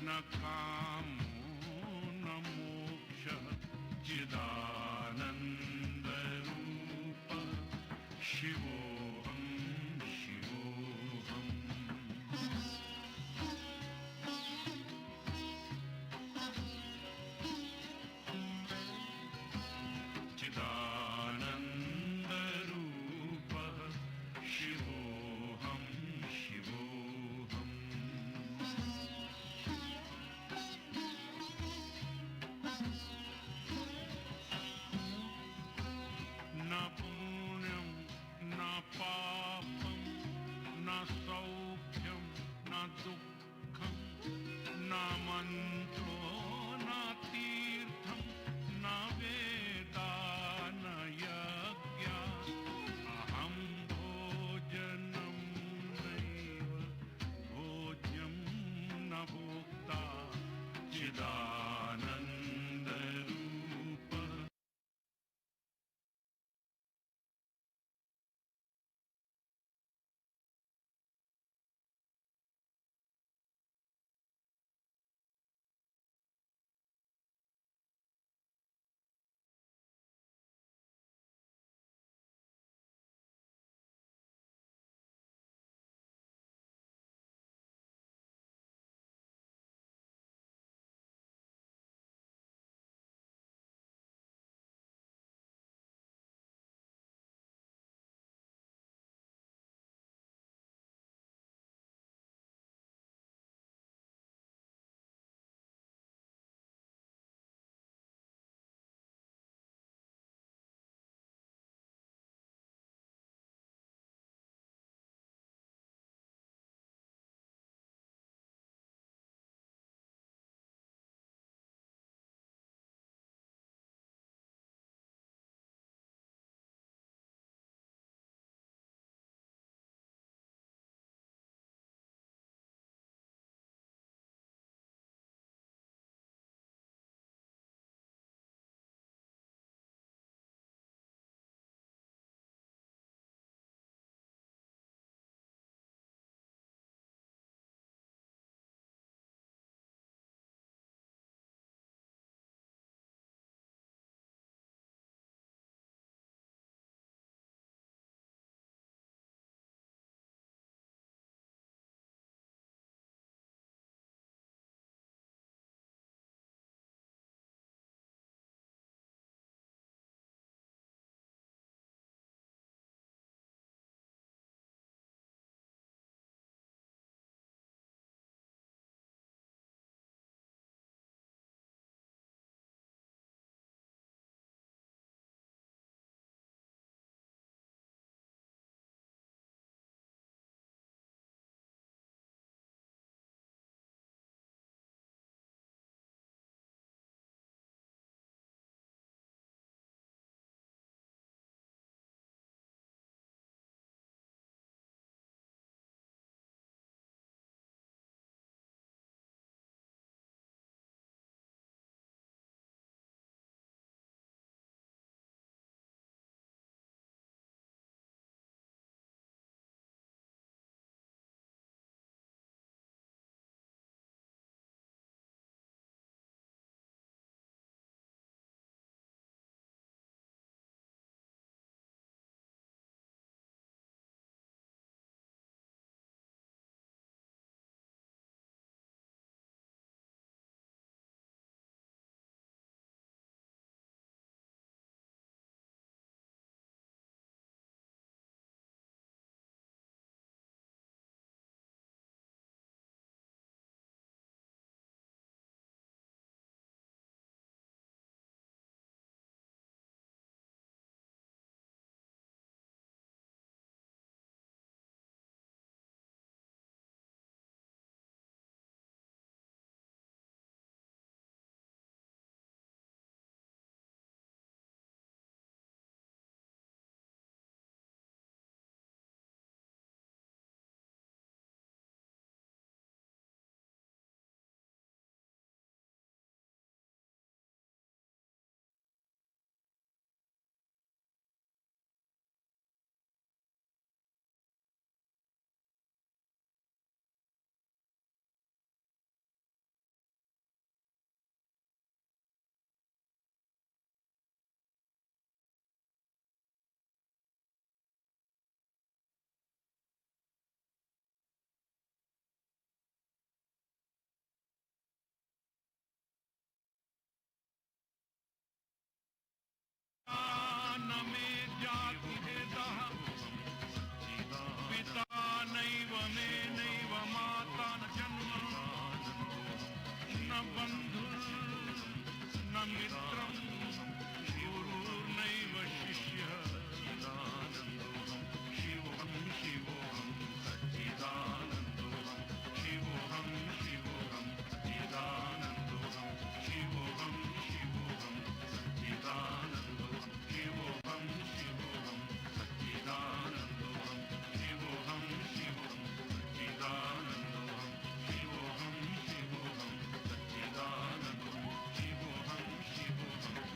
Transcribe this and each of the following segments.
न कामो न मोक्षः चिदानन्दरूपः शिवोऽहं शिवोऽहम् चिदानन्दरूपः शिवोऽहं शिवोऽहम् न पुण्यं न मे जाति भेदः पिता नैव मे नैव माता न जन्म न बन्धुर्न मित्रं गुरुर्नैव शिष्यः शिवोऽहं शिवोऽहं सच्चिदानन्दोऽहं शिवोऽहं शिवोऽहं सच्चिदानन्दोऽहं शिवोऽहं शिवोऽहं सच्चिदानन्दोऽहं शिवोऽहं शिवोऽहं सच्चिदानन्दोऽहं शिवोऽहं शिवोऽहं सच्चिदानन्दोऽहं शिवोऽहं शिवोऽहं सच्चिदानन्दोऽहं शिवोऽहं शिवोऽहं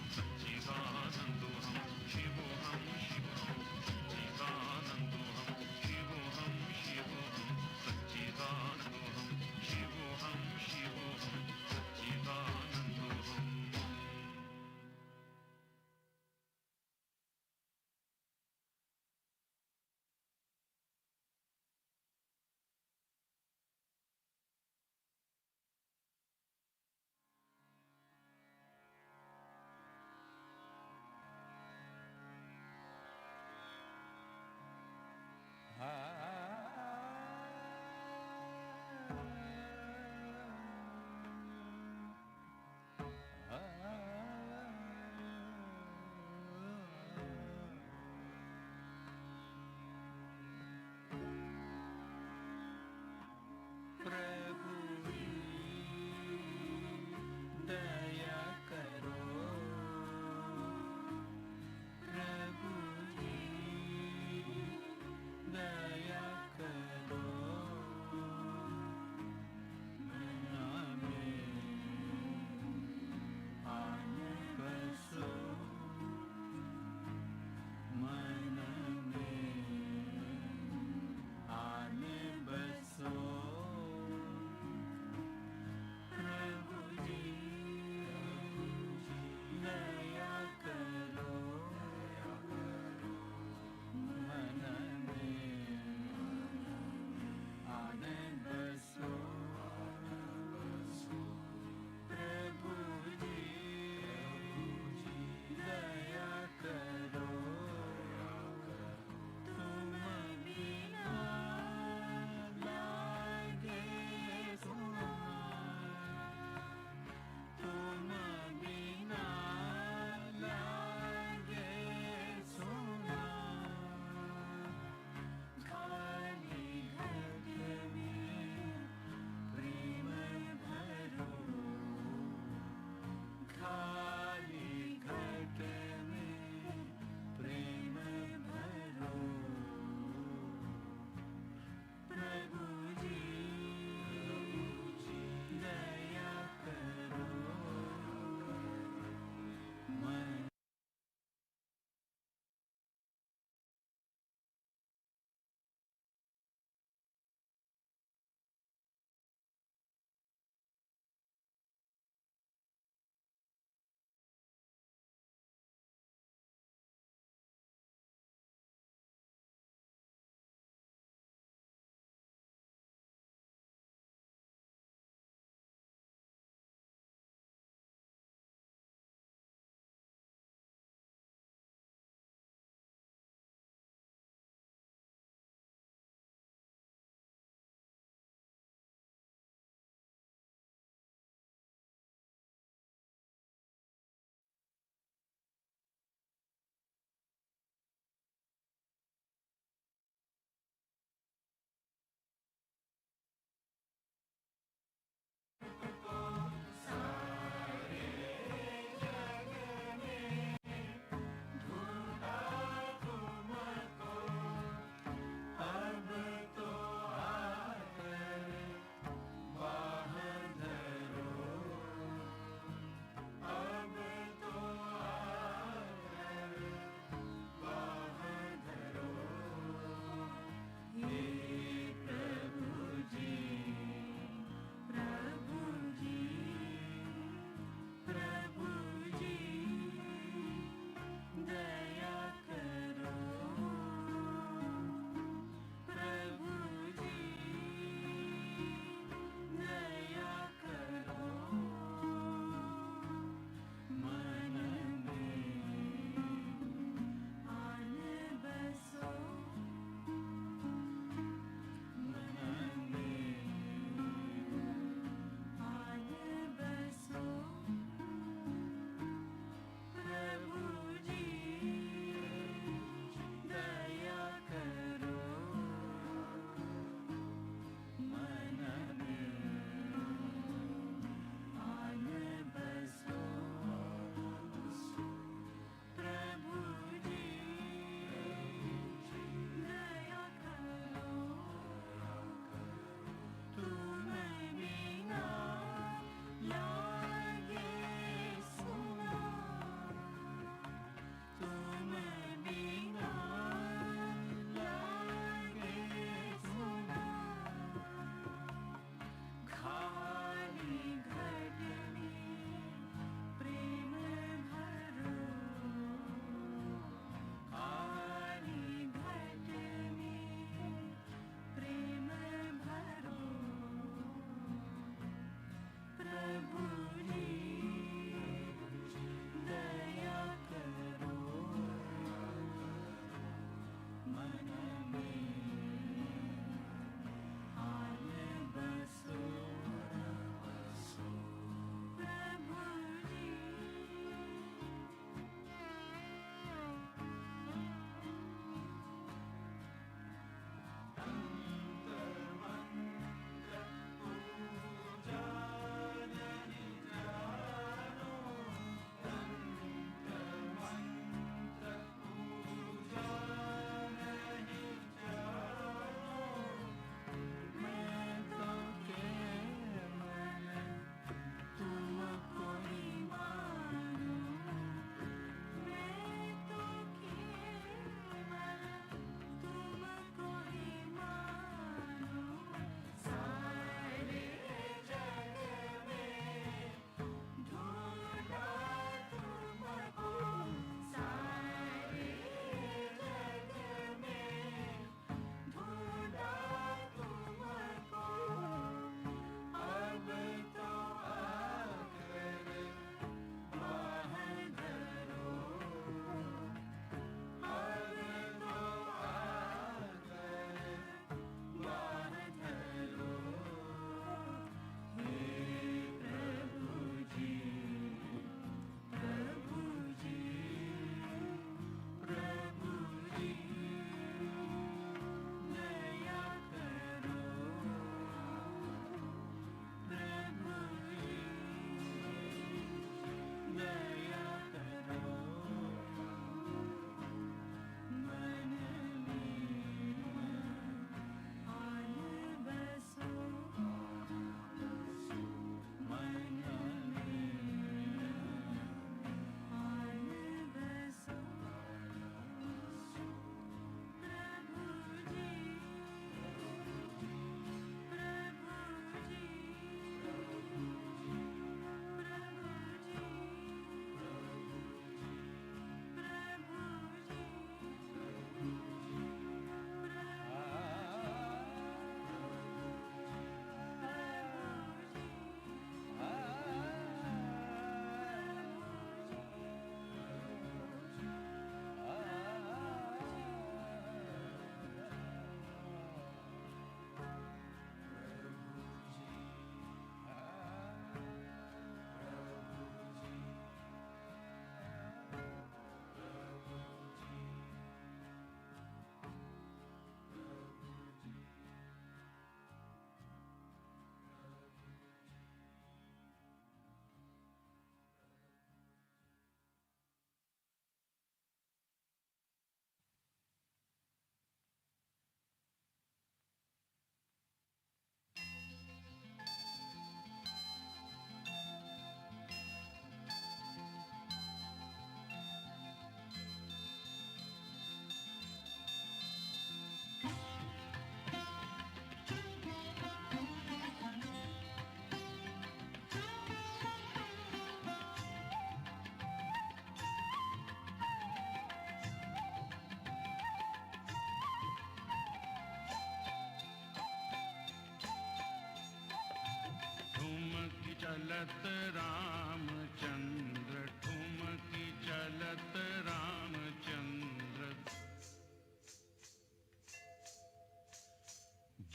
चलत रामचंद्र, ठुमकी चलत रामचंद्र।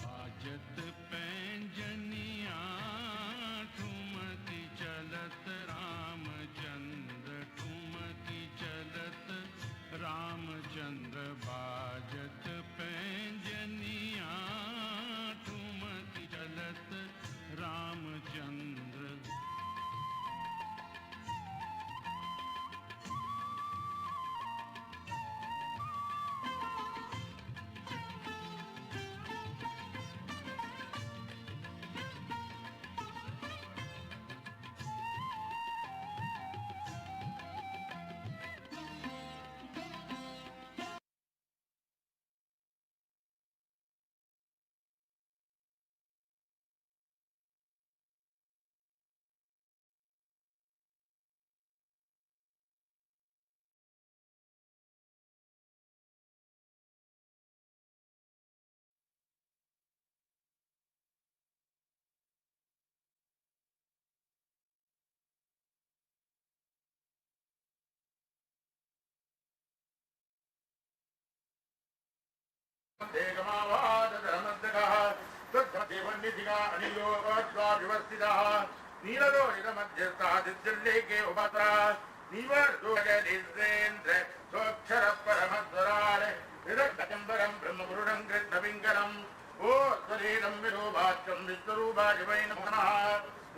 बाजत पैंजनिया, ठुमकी चलत रामचंद्र, ठुमकी चलत रामचंद्र। बाजत पैंजनिया, ठुमकी चलत रामचंद्र।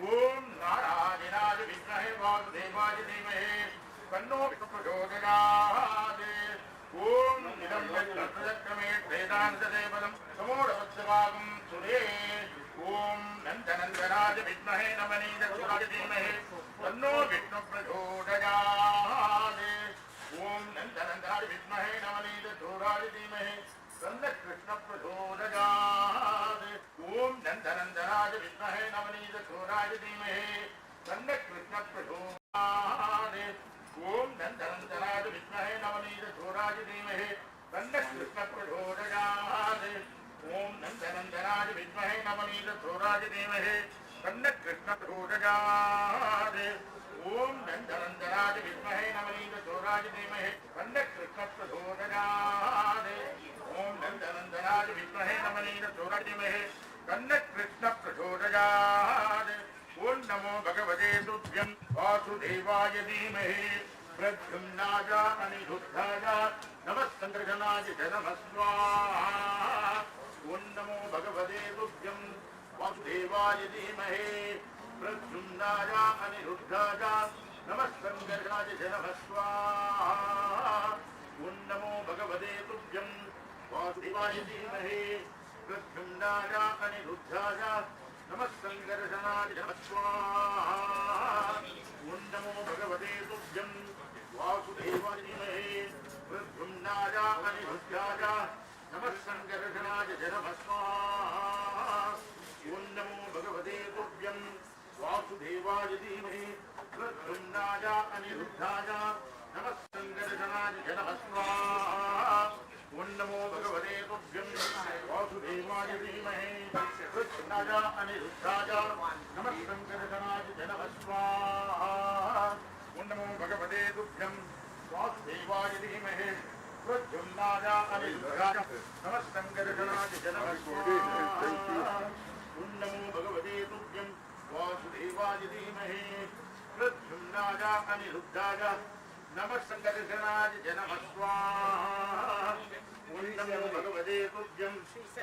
ओम नारायणाय विद्महे वासुदेवाय धीमहि तन्नो विष्णुः प्रचोदयात्। ओम निदं तत्सत्यमे वेदान्तदेवतं समोरवत्सवागं सुरे। ओम नन्दनन्दनाय विद्महे नवनीतसुराय धीमहि तन्नो विष्णुः प्रचोदयात्। ओम नन्दनन्दनाय विद्महे नवनीतसुराय धीमहि तन्नो कृष्णः प्रचोदयात्। ओम नन्दनन्दनाय विद्महे नवनीतसुराय धीमहि तन्नो कृष्णः प्रचोदयात्। ओम नन्दनन्दनाय विद्महे नवनीतसुराय धीमहि तन्नो कृष्णः प्रचोदयात्। ओम नन्दनन्दनाय विद्महे नवनीतसुराय धीमहि तन्नो कृष्णः प्रचोदयात्। ओम नन्दनन्दनाय विद्महे नवनीतसुराय धीमहि तन्नो कृष्णः प्रचोदयात्। ओम नन्दनन्दनाय विद्महे नवनीतसुराय धीमहि तन्नो कृष्णः प्रचोदयात्। ओम नमो भगवते तुभ्यं वासुदेवाय धीमहि प्रद्युम्नाय अनिरुद्धाय नमः संकर्षणाय च नमः स्वाहा। ओम नमो भगवते तुभ्यं वासुदेवाय धीमहि प्रद्युम्नाय अनिरुद्धाय नमः संकर्षणाय च नमः स्वाहा। ओम नमो भगवते तुभ्यं वासुदेवाय धीमहि प्रद्युम्नाय अनिरुद्धाय नमः संकर्षणाय च नमः स्वाहा। ओम नमो भगवते तुभ्यं वासुदेवाय धीमहि प्रद्युम्नाय अनिरुद्धाय नमः संकर्षणाय च नमः स्वाहा। ओम नमो भगवते तुभ्यं वासुदेवाय धीमहि प्रद्युम्नाय अनिरुद्धाय नमः संकर्षणाय च नमः स्वाहा। ओम नमो भगवते तुभ्यं वासुदेवाय धीमहि प्रद्युम्नाय अनिरुद्धाय नमः संकर्षणाय च नमः स्वाहा। ओम नमो भगवते तुभ्यं वासुदेवाय धीमहि प्रद्युम्नाय अनिरुद्धाय नमः संकर्षणाय च नमः स्वाहा। ओम नमो भगवते तुभ्यं वासुदेवाय धीमहि प्रद्युम्नाय अनिरुद्धाय नमः संकर्षणाय च नमः स्वाहा। ओम नमो भगवते तुभ्यं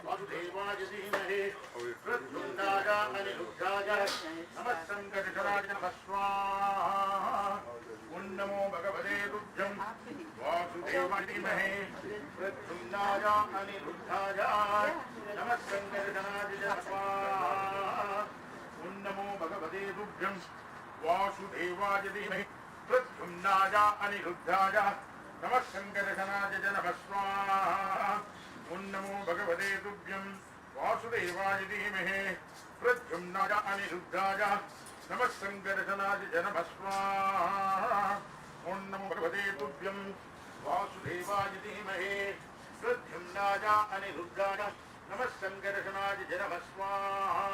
वासुदेवाय धीमहि प्रद्युम्नाय अनिरुद्धाय नमः संकर्षणाय च नमः स्वाहा। ओम नमो भगवते तुभ्यं वासुदेवाय धीमहि प्रद्युम्नाय अनिरुद्धाय नमः संकर्षणाय च नमः स्वाहा। ओम नमो भगवते तुभ्यं वासुदेवाय धीमहि प्रद्युम्नाय अनिरुद्धाय नमः संकर्षणाय च नमः स्वाहा। ओम नमो भगवते तुभ्यं वासुदेवाय धीमहि प्रद्युम्नाय अनिरुद्धाय नमः संकर्षणाय च नमः स्वाहा। ओम नमो भगवते तुभ्यं वासुदेवाय धीमहि प्रद्युम्नाय अनिरुद्धाय नमः संकर्षणाय च नमः स्वाहा।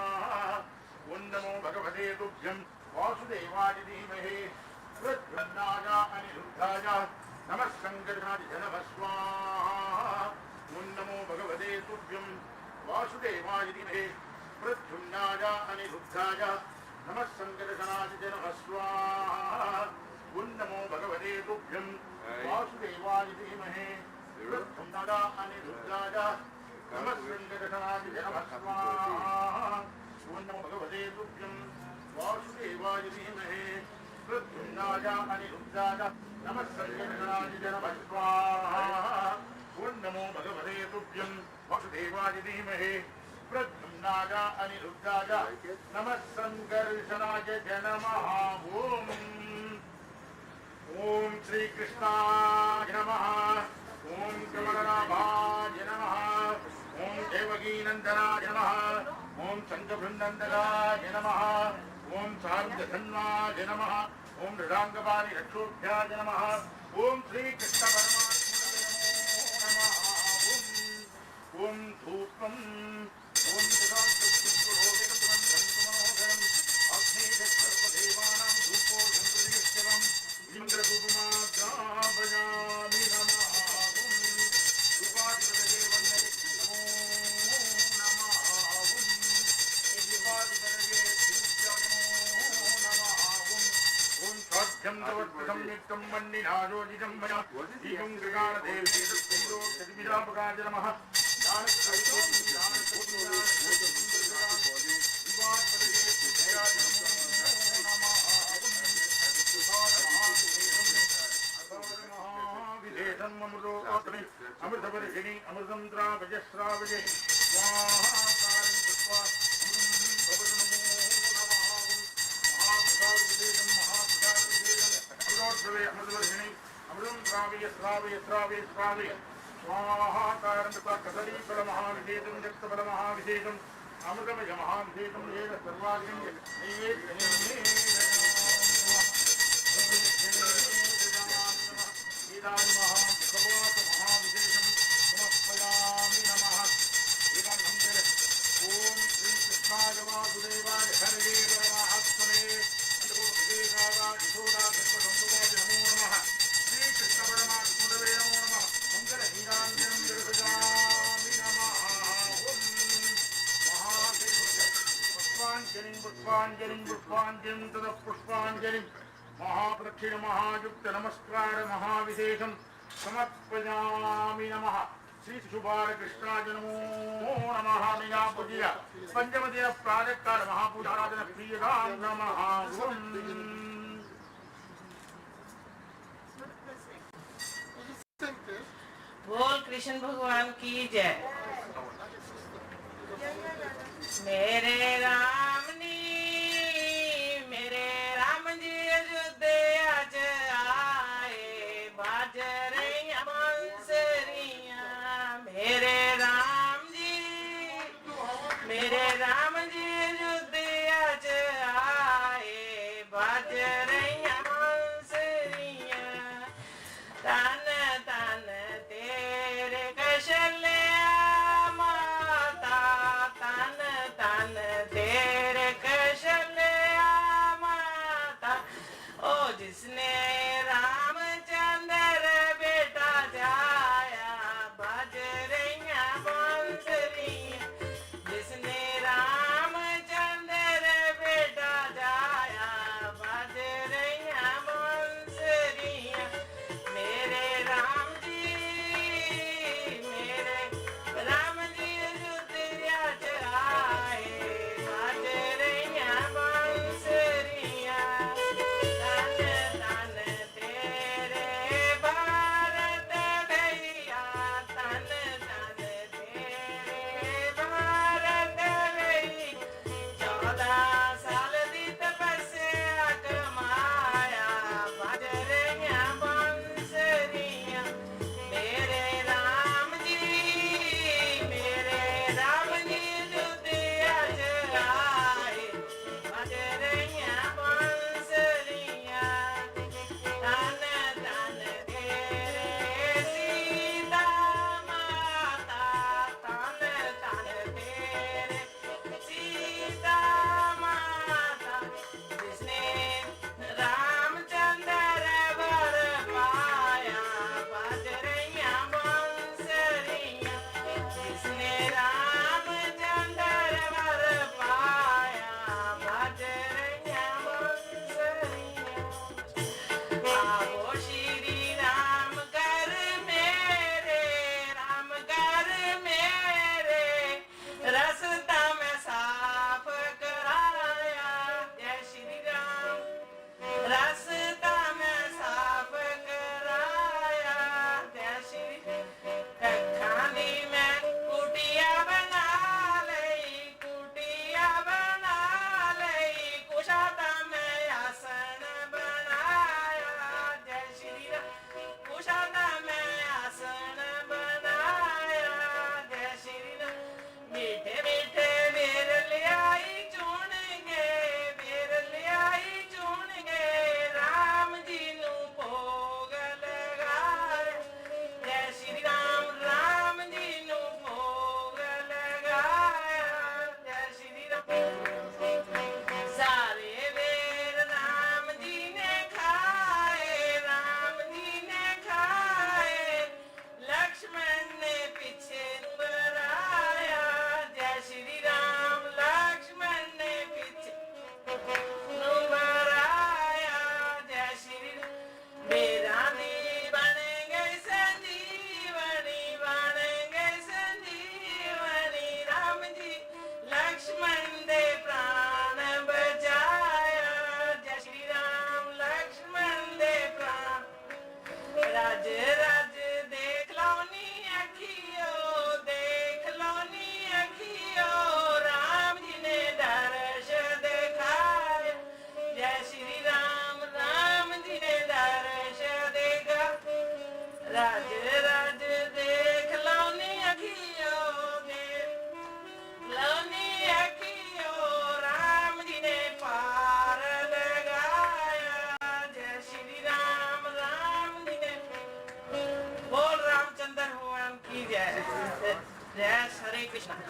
ओम नमो भगवते तुभ्यं वासुदेवाय धीमहि प्रद्युम्नाय अनिरुद्धाय नमः संकर्षणाय नमः स्वाहा ओं नमो भगवते तुभ्यं वासुदेवाय धीमहि प्रद्युम्नाय अनिरुद्धाय नमः संकर्षणाय नमः स्वाहा ओं नमो भगवते तुभ्यं वासुदेवाय धीमहि प्रद्युम्नाय अनिरुद्धाय नमः संकर्षणाय नमः स्वाहा ओं नमो भगवते तुभ्यं वासुदेवाय धीमहि प्रद्युम्नाय अनिरुद्धाय नमः संकर्षणाय नमः स्वाहा ओं नमो भगवते तुभ्यं वासुदेवाय धीमहि प्रद्युम्नाय अनिरुद्धाय नमः संकर्षणाय नमः ओम श्री कृष्णाय नमः ओम कमलनाभाय नमः ओम देवकी नंदनाय नमः ओम शंखभृन्नन्दनाय नमः ओम शार्दधन्वाय नमः ओम हृदांगपाणि रक्षोभ्याय नमः ओम श्री कृष्ण परमात्मने नमः ओम धूपम ओम ददान्तुरोगेतुमन्त्रं अग्निजत्सर्वदेवानां धूपो जन्तुर्यश्चरम् इंद्रदूपमाग्रापयामि नमः ओम उपाधिपतये वन्दे नमो नमः ओम उपाधिपतये पूज्याय नमो नमः ओम स्वाध्यं तवत्प्रथं नित्यं वन्निनादोदितं मया दीपं गृगाणदेवी तत्पुरो प्रतिविदापकाय नमः दानकैकोटि उपाधिपतये पूज्याय नमो नमः अमृतवर्षिणी अमृतं त्रावजस्रावजे स्वाहाकारं कृत्वा अमृतोत्सवे अमृतवर्षिणी अमृतं श्रावय श्रावय श्रावय श्रावय स्वाहाकारं कृत्वा कदलीफलमहाविशेषं जक्तफलमहाविशेषं अमृतमय महाविशेषं येन सर्वाग्निं महाविशेषं समर्पयामि नमः एवं मंदिर ओम श्री कृष्णाय वासुदेवाय हरे परमात्मने नमो नमः श्री कृष्ण परमात्मने नमो नमः मंगल हीरांजनं दर्शयामि नमः ओम महादेव पुष्पांजलिं तद पुष्पांजलिं महाप्रदक्षिण महायुक्त नमस्कार महाविशेषं समर्पयामि नमः श्री शिशुबालकृष्णाय नमो नमः मया पूज्य पंचमदिन प्रातःकाल महापूजाराधन प्रियदां नमः बोल कृष्ण भगवान की जय। मेरे राम जी अयोध्या च आए बाज रही बांसुरियां मेरे राम जी अयोध्या च आए बाज रही बांसुरियां तन तन तेरे कशल्या माता तन तन तेरे कशल्या माता ओ जिसने रामचंद्र बेटा जाया बज रही बांसुरियां जिसने रामचंद्र बेटा जाया बज रही बांसुरियां मेरे श्री राम राम जी ने दर्श देगा राज राज देख लौनी अखियों ने लौनी अखियों राम जी ने पार लगाया जय श्री राम राम जी ने बोल रामचंद्र भगवान की जय जय हरे Krishna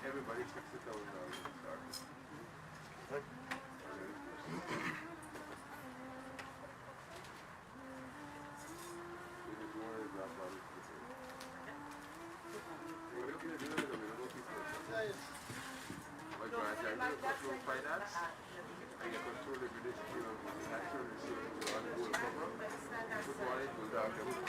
Everybody $60,000 start. Finance, I can control the ministry of natural resources and gold program. Good morning, good afternoon.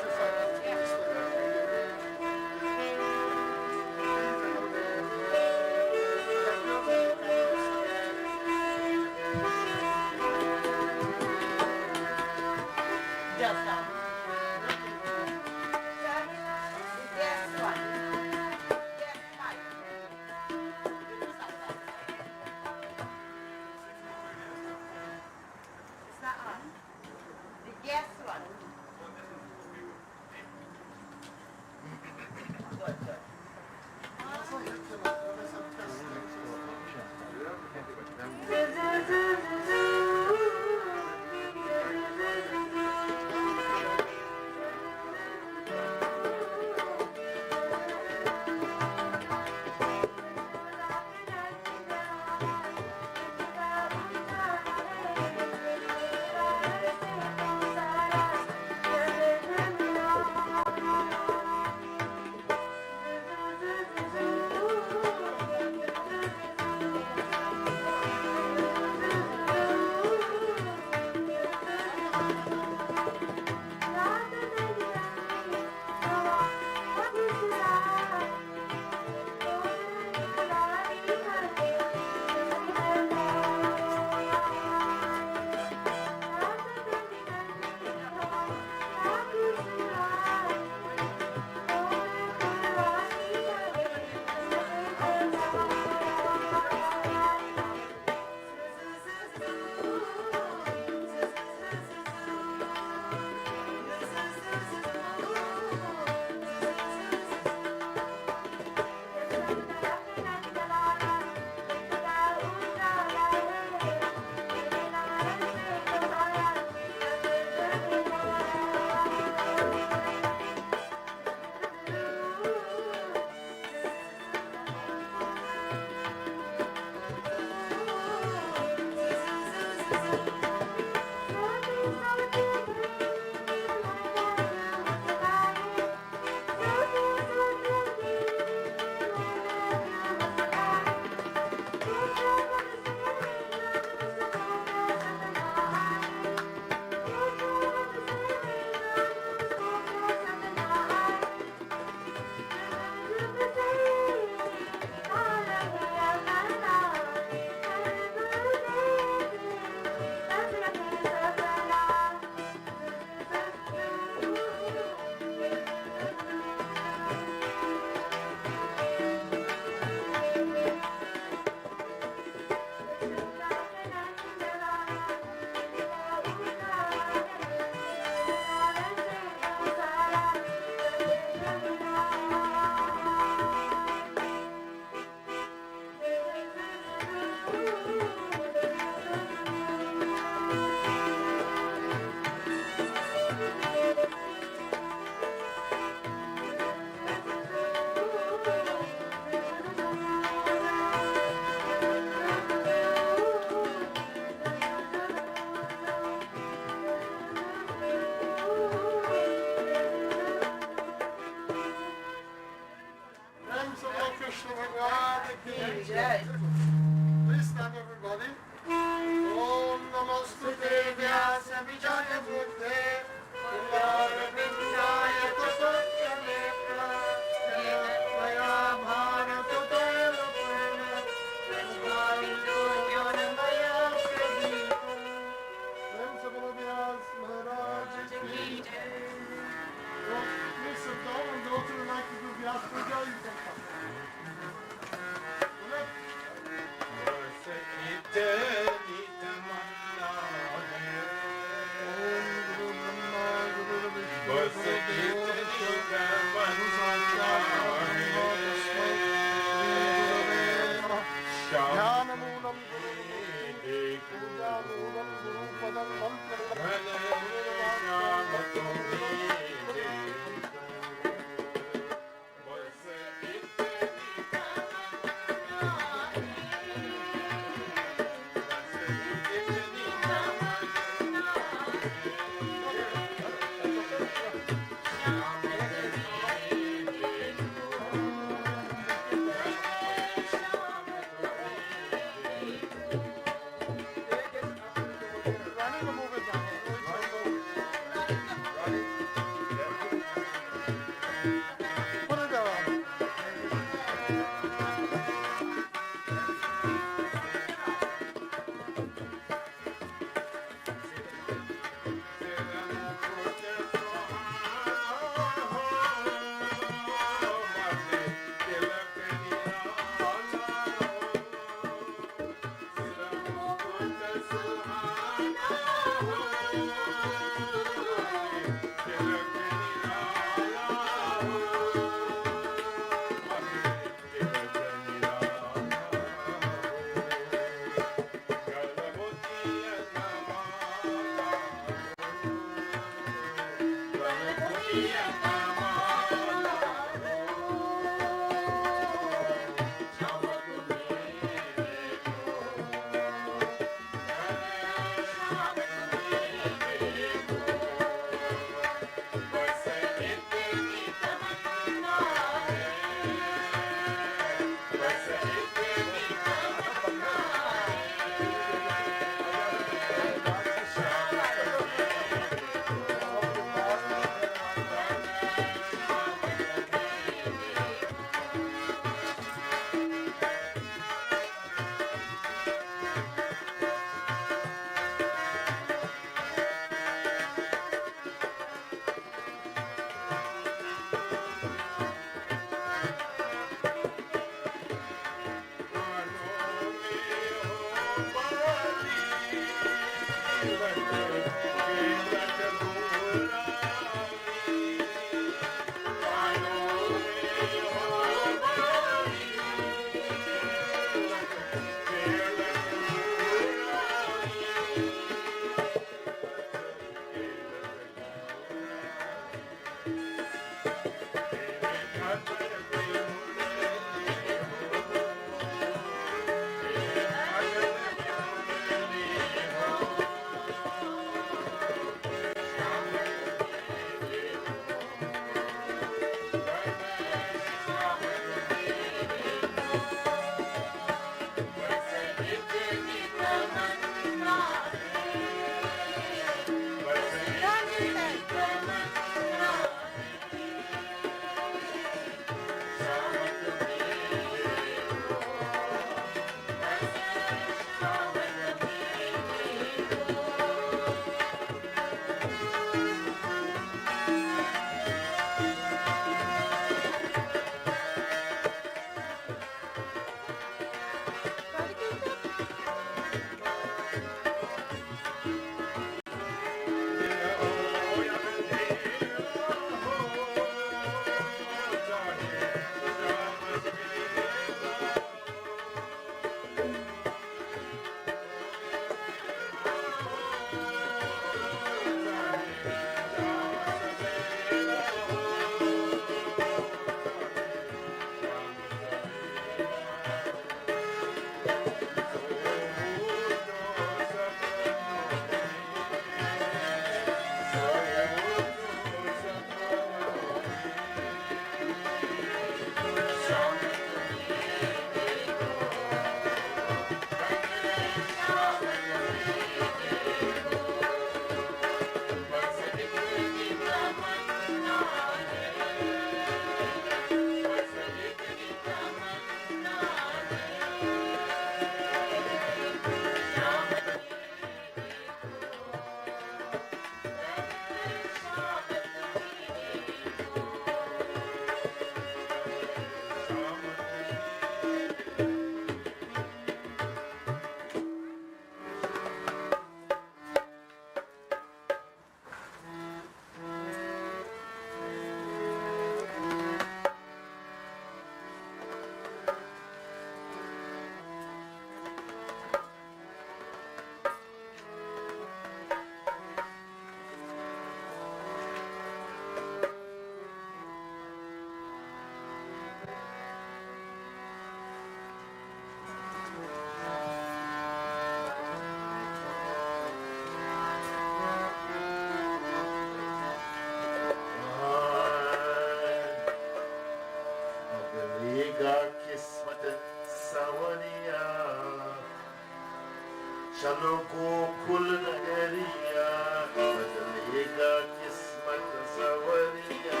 चलो गोकुल नगरिया बदलेगा किस्मत सवरिया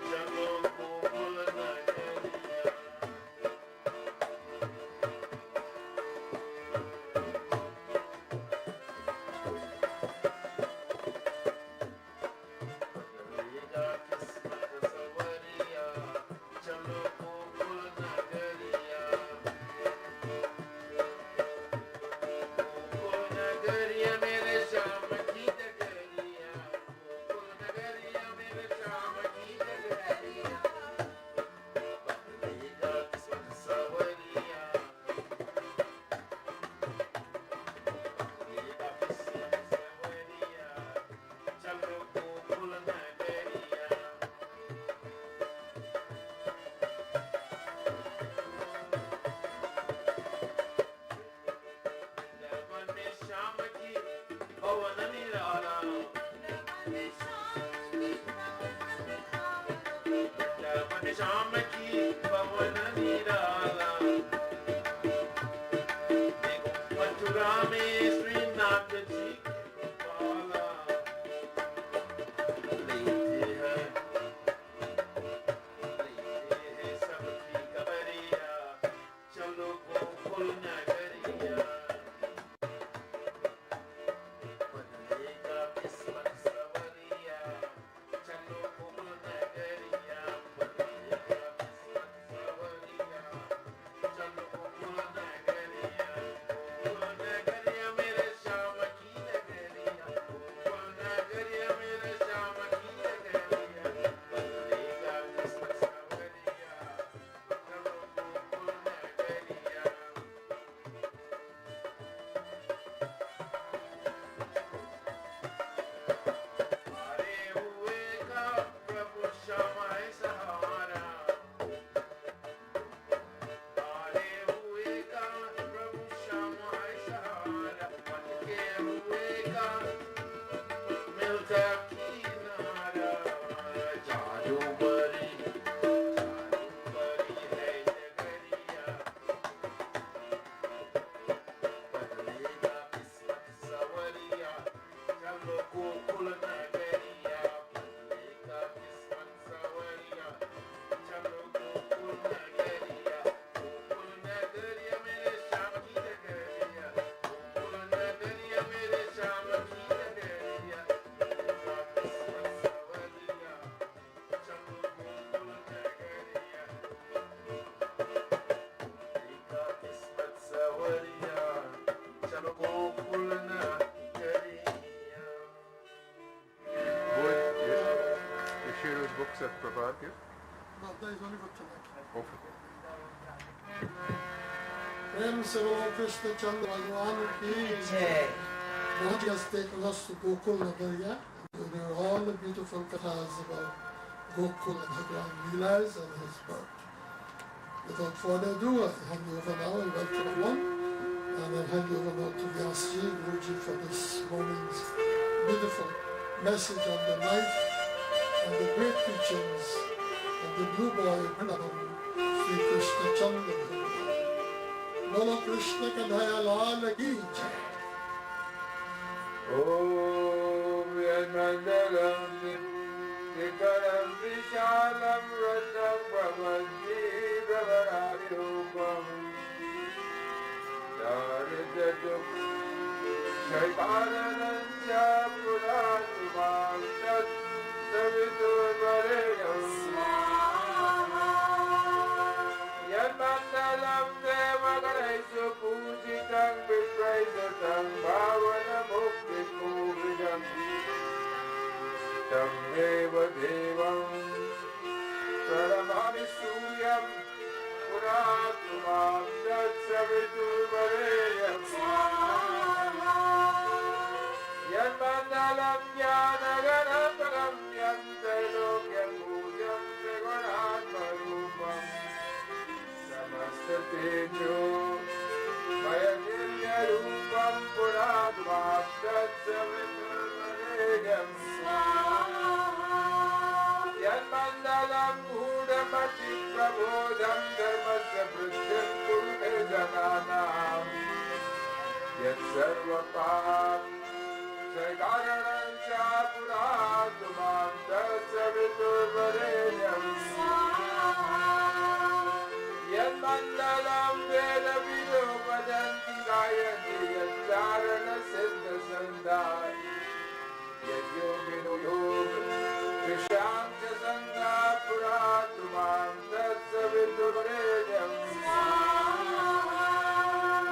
चलो गोकुल नगरिया बदलेगा किस्मत सवरिया चलो गोकुल नगरिया गोकुल नगरिया मेरे श्याम की नगरिया गोकुल नगरिया मेरे श्याम की नगरिया बदलेगा किस्मत सवरिया बदलेगा किस्मत सवरिया चलो गोकुल नगरिया वृंदावन में श्याम की पवन निराला वृंदावन में श्याम की पवन निराला देखो मथुरा में श्रीनाथ जी के गोपाला लेते हैं सबकी खबरिया चलो गोकुल नगरिया बदलेगा किस्मत सवरिया चलो गोकुल नगरिया बदलेगा किस्मत सवरिया चलो गोकुल नगरिया मेरे श्याम की नगरिया गोकुल नगरिया मेरे श्याम की नगरिया बदलेगा किस्मत सवरिया चलो गोकुल नगरिया हारे हुए का प्रभु श्यामा है सहारा हारे हुए का प्रभु श्यामा है सहारा भटके हुए का मिलता किनारा जादूगरी है नगरिया बदलेगा किस्मत सवरिया चलो गोकुल नगरिया बदलेगा किस्मत सवरिया चलो गोकुल नगरिया मेरे श्याम की नगरिया गोकुल नगरिया मेरे श्याम की नगरिया बदलेगा किस्मत सवरिया चलो गोकुल नगरिया बदलेगा किस्मत सवरिया चलो गोकुल नगरिया You share those books that Prabhat gave? No, that is only for tonight. Okay. प्रेम से बोलो कृष्ण चंद्र भगवान की जय God has taken us to Gokul Nagariya. There are all the beautiful kathas about Gokul and Bhagwan Leelas and his birth. Without further ado, I hand you over now and welcome everyone. And I hand you over now to Vyasji, Guruji, for this morning's beautiful message on the life and the great teachings of the blue boy Vrindavan, Sri Krishna Chandra Bhagwan. Bolo Krishna Kadhaya Lal Ki Jai. Om Yanmandalam Nikaram Vishalam Ratam Brahmanji Brahmarayupam Daridatuk Shaitanananja Puranumam Tat Saviturvareyam Yanmandalam Devagaresu Pujitam Vipraisatam Bhavana Mukti Puvidam Tam Deva Devam Paramami Suryam Puratumam Tat Saviturvareyam Yanmandalam Yanagaram Yantralokyam Bhujam Trigunatmarupam Namaste Mayagirya Rupam Puradvam Tatsaviturvareyam Yanmandalam Gudamati Prabodham Dharmasya Prithim Purve Jananam Yat sarvapam sarkaranancha puratumam tatsaviturvarenyam Yat mandalam veda vidopadanti gayanti Yat charana siddha sandhar Yat yogino yoga Visham cha sangha puratumam tatsaviturvarenyam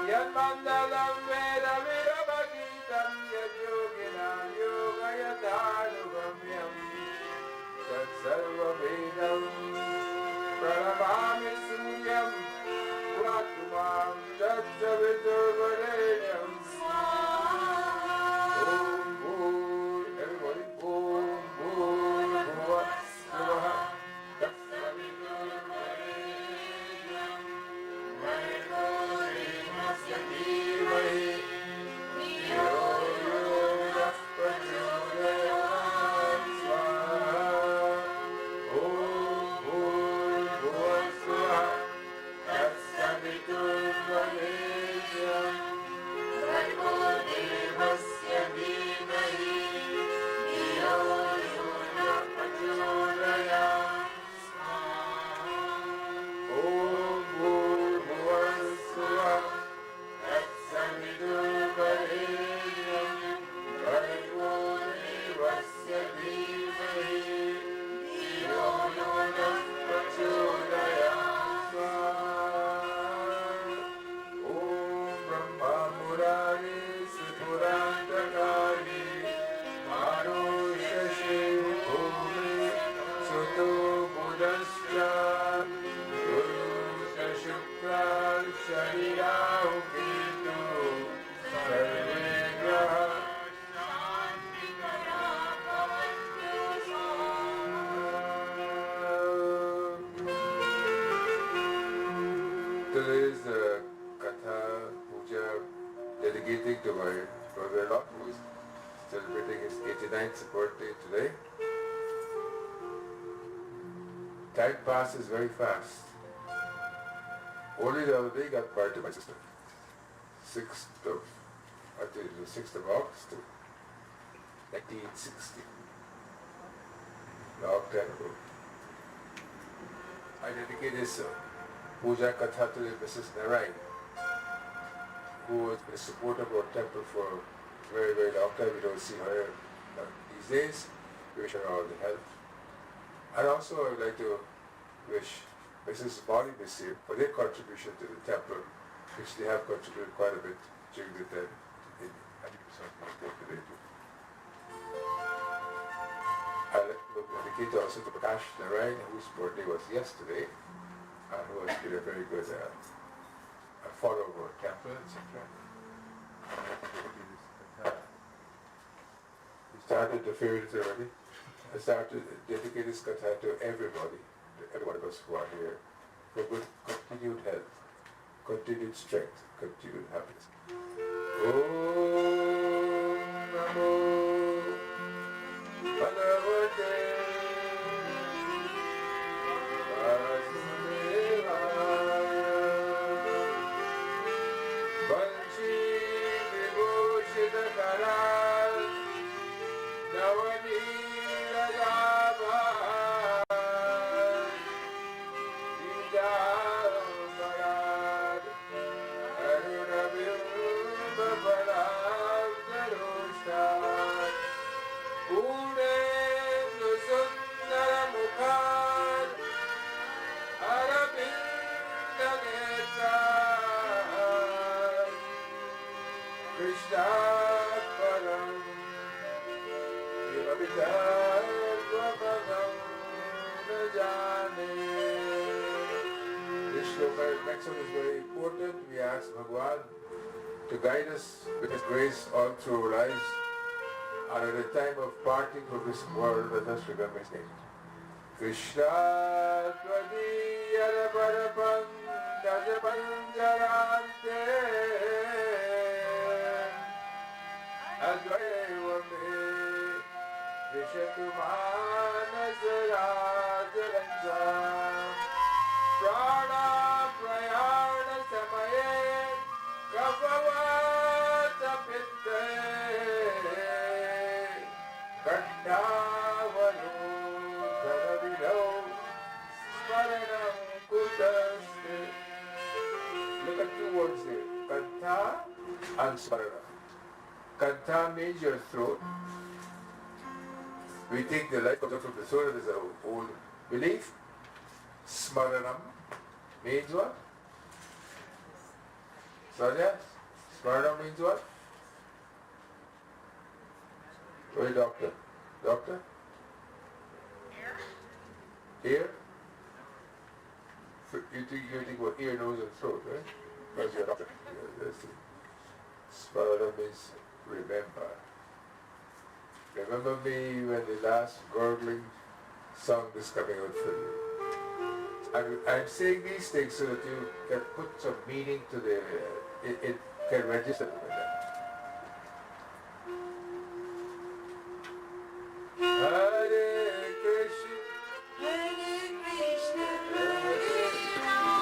Yat mandalam veda vidabhagitam Yat yoginam yogayathanuvamyam Tat sarva vedam pranamami suryam Puratumam tat saviturvarenyam Om Bhur, everybody, Om Bhur Bhuva Svaha Tat Saviturvarenyam Bhargo Devasya Dhimahi Dhiyo Yo Nah Prachodayat Swaha Om Bhur Bhuva Svaha Tat Saviturvarenyam Bhargo Devasya Dhimahi Dhiyo Yo Nah Prachodayat Om Bhur Bhuva Svaha Tat Saviturvarenyam Bhargo Devasya Dhimahi Dhiyo Yo Nah Prachodayat Om Brahma Murari Supurantakari Mano Shashi Bhumi Suto Budascha Guru Shukra Shariyahu Ketu Sarve Graha Today is the Katha Puja dedicating to my brother-in-law who is celebrating his 89th birthday today. Time passes very fast. Only the other day got married to my sister. 6th of, I think it was 6th of August 1960. Long time ago. I dedicate this Puja Katha to Mrs. Narayan, who has been a supporter of our temple for a very, very long time. We don't see her these days. We wish her all the health. And also I would like to wish Mrs. Molly Misir for their contribution to the temple, which they have contributed quite a bit during the time. I think something to take today too. I'd like to dedicate also to Prakash Narayan, whose birthday was yesterday, and who has been a very good follower of our temple, etc. We started the favorite already. I started to dedicate this katha to everybody, to every one of us who are here, for good continued health, continued strength, continued happiness. Om Namo Bhagavate Vasudevaya Vanchi Vibhushita Karal Navani Rajabha Vidyavarad Arunabhimba Balav Darushad Purnendu Sundara Mukhad Arabinda Netrad Krishna Param This shloka next one is very important. We ask Bhagwan to guide us with His grace all through our lives, and at the time of parting from this world, let us remember His name. Krishna Twadiyara Parapam Dajapanjarante Advaivame Vishatumanasarajaranjam Prana Prayana Samaye Kapavad contaminates your throat. We think the life comes out from the throat. There's an old belief. Smaranam means what? Sanya? Smaranam means what? Wait, doctor. Doctor? Ear? You think about ear, nose, and throat, right? Because you're a doctor. Smaranam means remember. Remember me when the last gurgling song is coming out for you. I'm saying these things so that you can put some meaning to the, it can register with that. Hare Krishna, Hare Krishna, Hare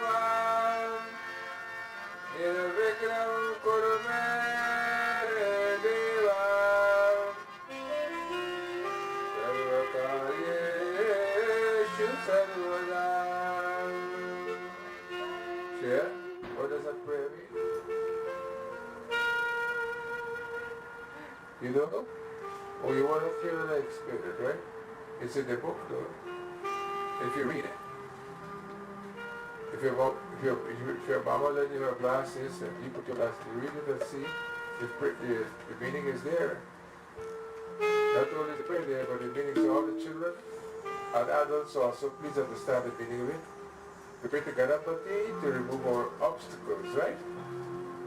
Ram, Yeah? What does that prayer mean? You don't know? Oh, you want to feel and experience it, right? It's in the book, though. If you read it. If your mama let you have glasses and you put your glasses, you read it and see the meaning is there. Not only the prayer there, but the meaning to all the children and adults also. Please understand the meaning of it. We pray to Ganapati to remove our obstacles, right?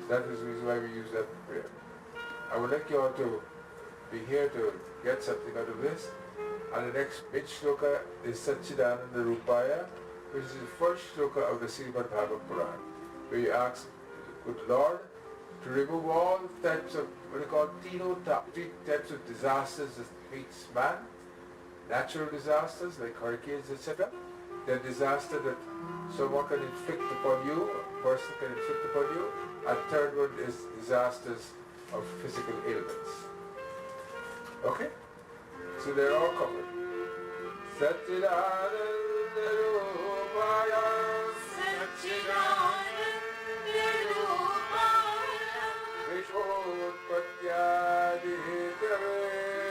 That is the reason why we use that prayer. I would like you all to be here to get something out of this. And the next big shloka is Satchidananda Rupaya, which is the first shloka of the Srimad Bhagavad Puran, where you ask the good Lord to remove all types of what they call three types of disasters that meets man. Natural disasters like hurricanes, etc. The disaster that someone can inflict upon you, a person can inflict upon you. And third one is disasters of physical ailments. Okay? So they're all covered. Satchidananda Rupaya, Satchidananda Rupaya, Vishwopatyadi Hetave,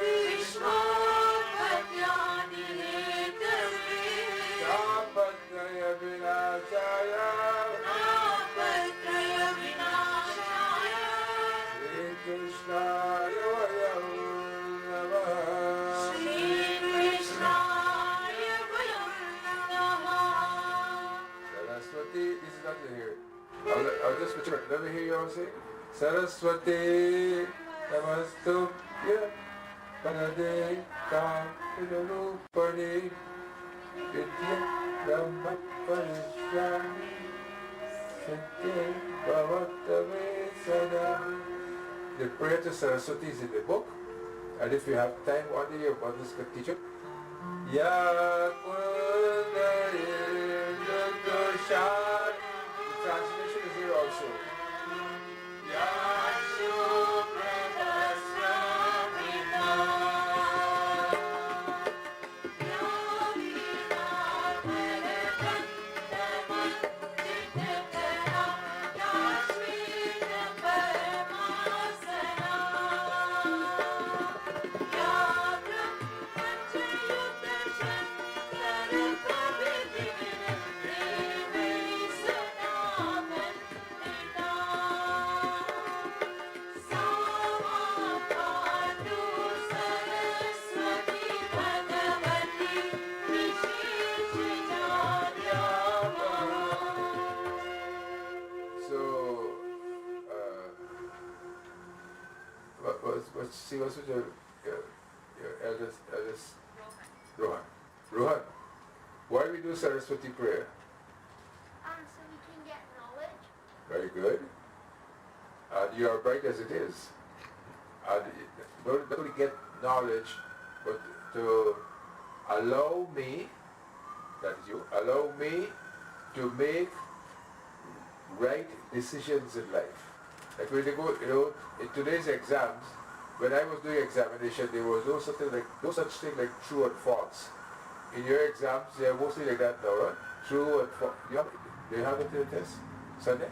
Vishwopatyadi Hetave, Tapatraya Vinashaya, Tapatraya Vinashaya, Shri Krishnaya Vayam Namaha. Shri Krishnaya Vayam Namaha. Let me hear you all say. Saraswati Namastubhya Parade Kamidurupani Vidya Brahma Parishwami Satya Bhavatave Sada. The prayer to Saraswati is in the book, and if you have time one day, your mothers can teach you. Ya Kundaye Dudushan. The translation is here also. What's with your eldest Rohan? Rohan, why do we do Saraswati prayer? So we can get knowledge. Very good. And you are bright as it is. And not only get knowledge, but to allow me, that is you, allow me to make right decisions in life. Like when you go, in today's exams, when I was doing examination, there was no such thing like true and false. In your exams, they are mostly like that now, right? True and false. Do you have that in the test? Sunday?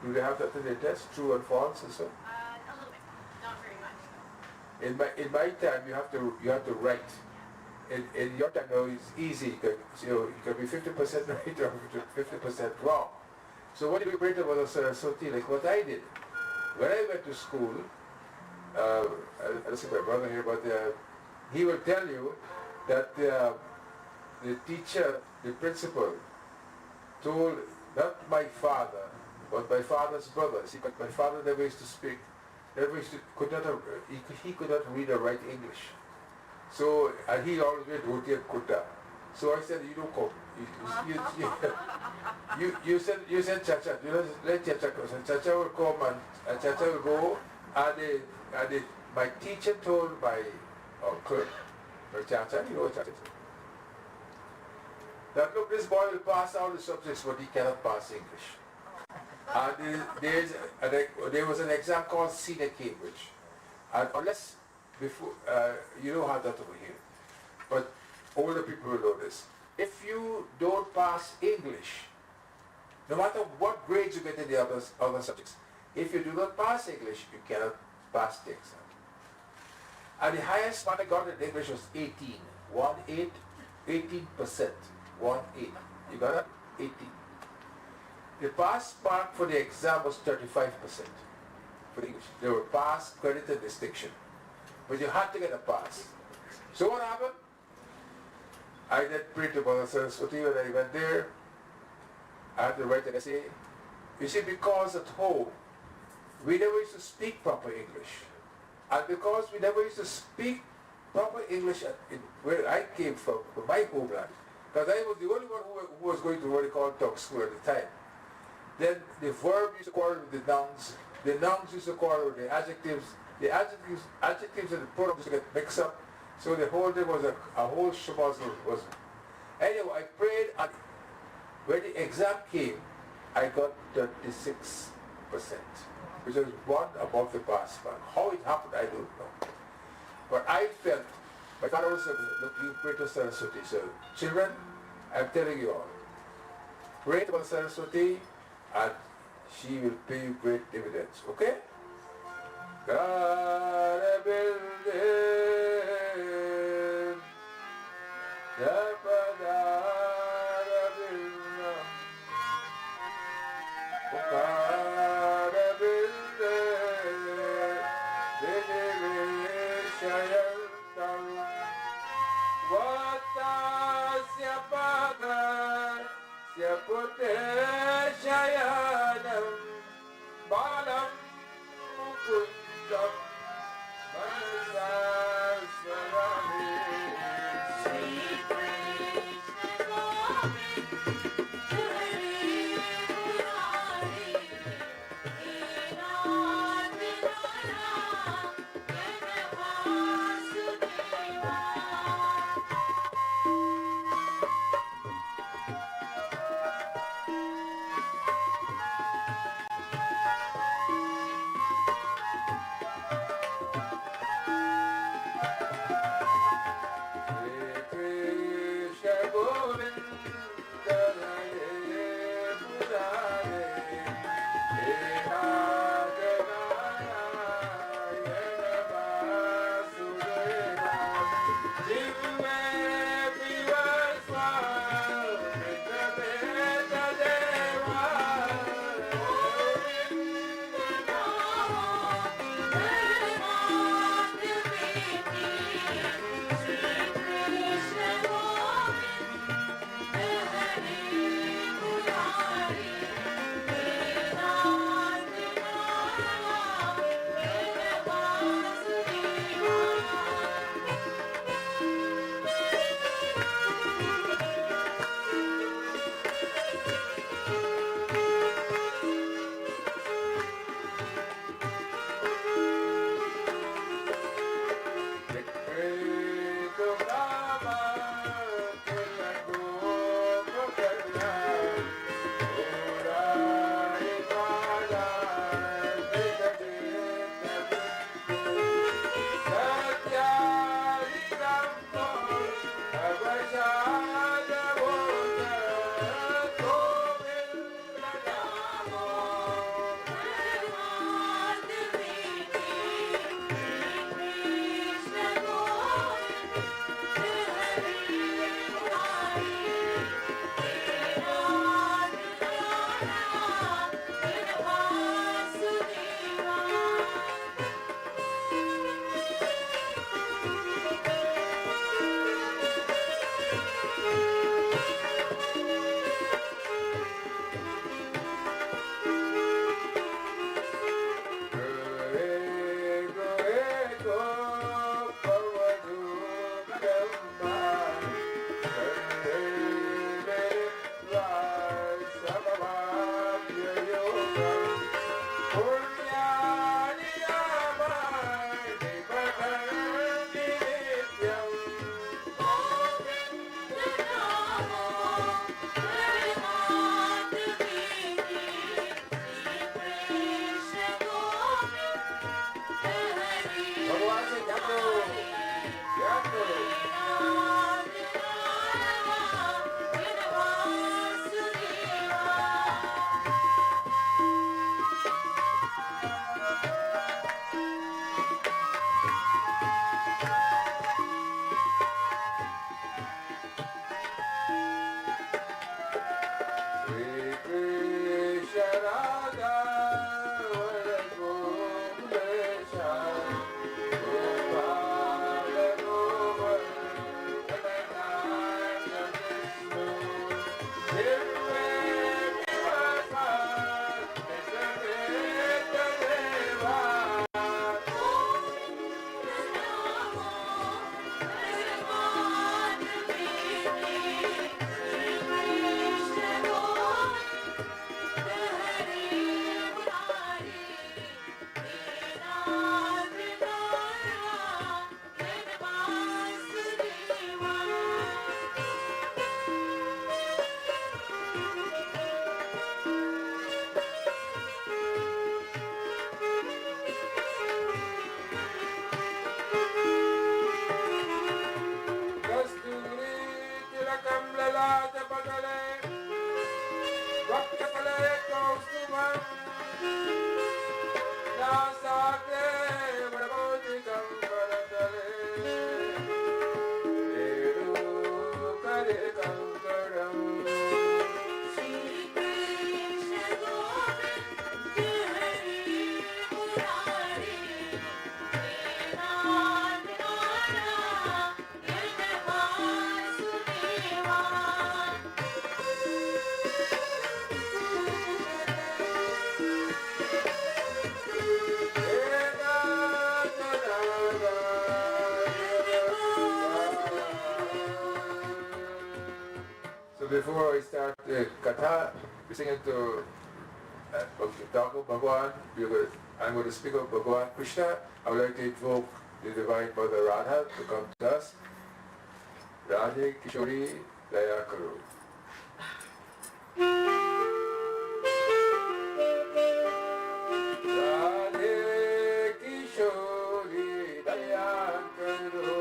Do they have that in the test? True and false and so? A little bit, not very much. In my time, you have to write. In your time now, it's easy. You can be 50% right or 50% wrong. So what do we pray about Saraswati? Like what I did. When I went to school, I don't see my brother here, but he will tell you that the teacher, the principal, told not my father, but my father's brother. See, but my father never used to speak, he could not read or write English. So, and he always read Roti and Kutta. So I said, you don't come. You said Chacha, let Chacha go. So Chacha will come and Chacha will go, and my teacher told my uncle, my Chacha, you know Chacha, that look, this boy will pass all the subjects, but he cannot pass English. And there was an exam called Senior Cambridge. And unless, before, you know how that over here, but older people will know this. If you don't pass English, no matter what grades you get in the other subjects, if you do not pass English, you cannot pass the exam. And the highest mark I got in English was 18%. 18%. 18. You got it? 18. The pass mark for the exam was 35% for English. They were pass, credit, and distinction. But you had to get a pass. So what happened? I then prayed to Mother Saraswati when I went there. I had to write an essay. You see, because at home, we never used to speak proper English. And because we never used to speak proper English where I came from my homeland, because I was the only one who was going to what they call talk school at the time. Then the verb used to quarrel with the nouns used to quarrel with the adjectives and the pronouns used to get mixed up. So the whole thing was a whole shabazzle. Anyway, I prayed, and when the exam came, I got 36%, which was one above the pass mark. How it happened, I don't know. But I felt, my father also said, look, you pray to Saraswati. So, children, I'm telling you all, pray to Saraswati, and she will pay you great dividends. Okay? Bye. before I start the katha, we're singing to talk of Bhagavan. I'm going to speak of Bhagavan Krishna. I would like to invoke the Divine Mother Radha to come to us. Radhe Kishori Daya Karo. Radhe Kishori Daya Karo.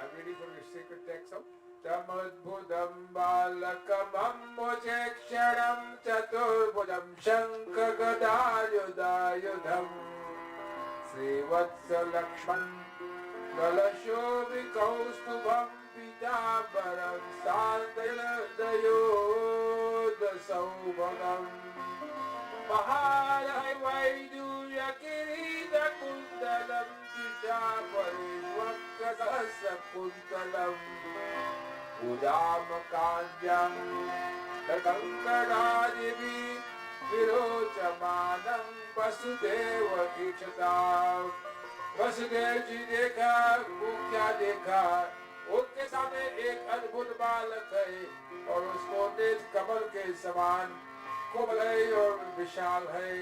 I'm ready for your sacred text. Tamadbudam balakamam mojeksharam chaturbudam shankhagadayudayudham Srivatsa Lakshman Kalashobhikaustubham Pitabaram Sandayodayodasaubanam Maharai Vaidurya Kirita Kundalam Tishaparishwakasasa Kundalam Udamakanyam Takankaradivi Virochamanam Vasudeva Ichatam Vasudev जी देखा, वो क्या देखा? उनके सामने एक अद्भुत बालक है और उसको नील कमल के समान कोमल है और विशाल है।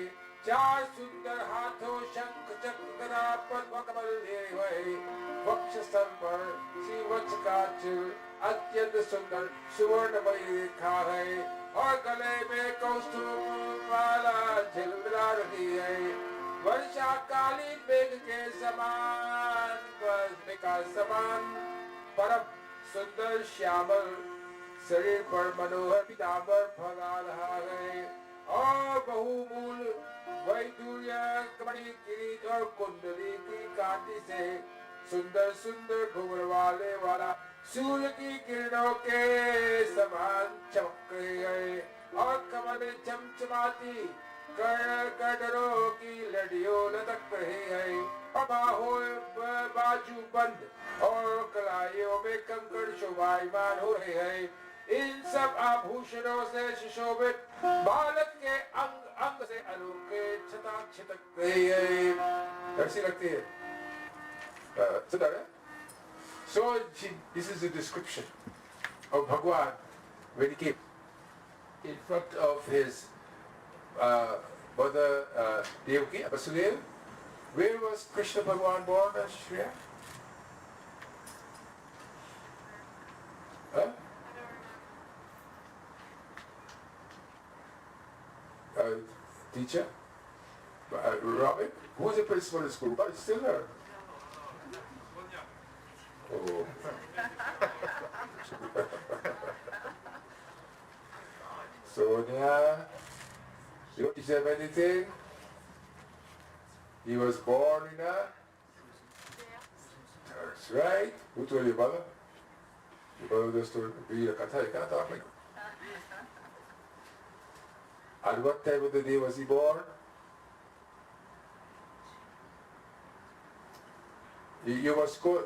चार सुंदर हाथों शंख चक्र गदा पद्म कमल लिए हुए, वक्षस्थल पर श्रीवत्स का चिर अत्यंत सुंदर सुवर्णमयी रेखा है और गले में कौस्तुभ माला झिलमिला रही है। वर्षाकालीन मेघ के समान, बस का समान परम सुंदर श्यामल शरीर पर मनोहर पीतांबर फैला रहा है और बहुमूल वैदूर्य कमणी किरीट और कुंडली की कांति से सुंदर सुंदर घुंघरू वाला सूर्य की किरणों के समान चमक रही है और कमर में चमचमाती कड़कड़ों की लड़ियों लटक रही है और बाहों बाजू बंद और कलाइयों में कंकड़ शोभायमान हो रहे हैं। इन सब आभूषणों से सुशोभित बालक के अंग अंग से अनोखे छटा छिटक रही है। कैसी लगती है? सुना है? So this is a description of Bhagwan when he came in front of his mother Devaki, Vasudeva. Where was Krishna Bhagwan born, Shreya? Huh? Teacher? Robin? Who is the principal in school? But it's still her. Oh. Sonia, you don't teach them anything? He was born in a... That's right. Who told your mother? Your mother just told me a katha, you can't talk like that. At what time of the day was he born? You must go,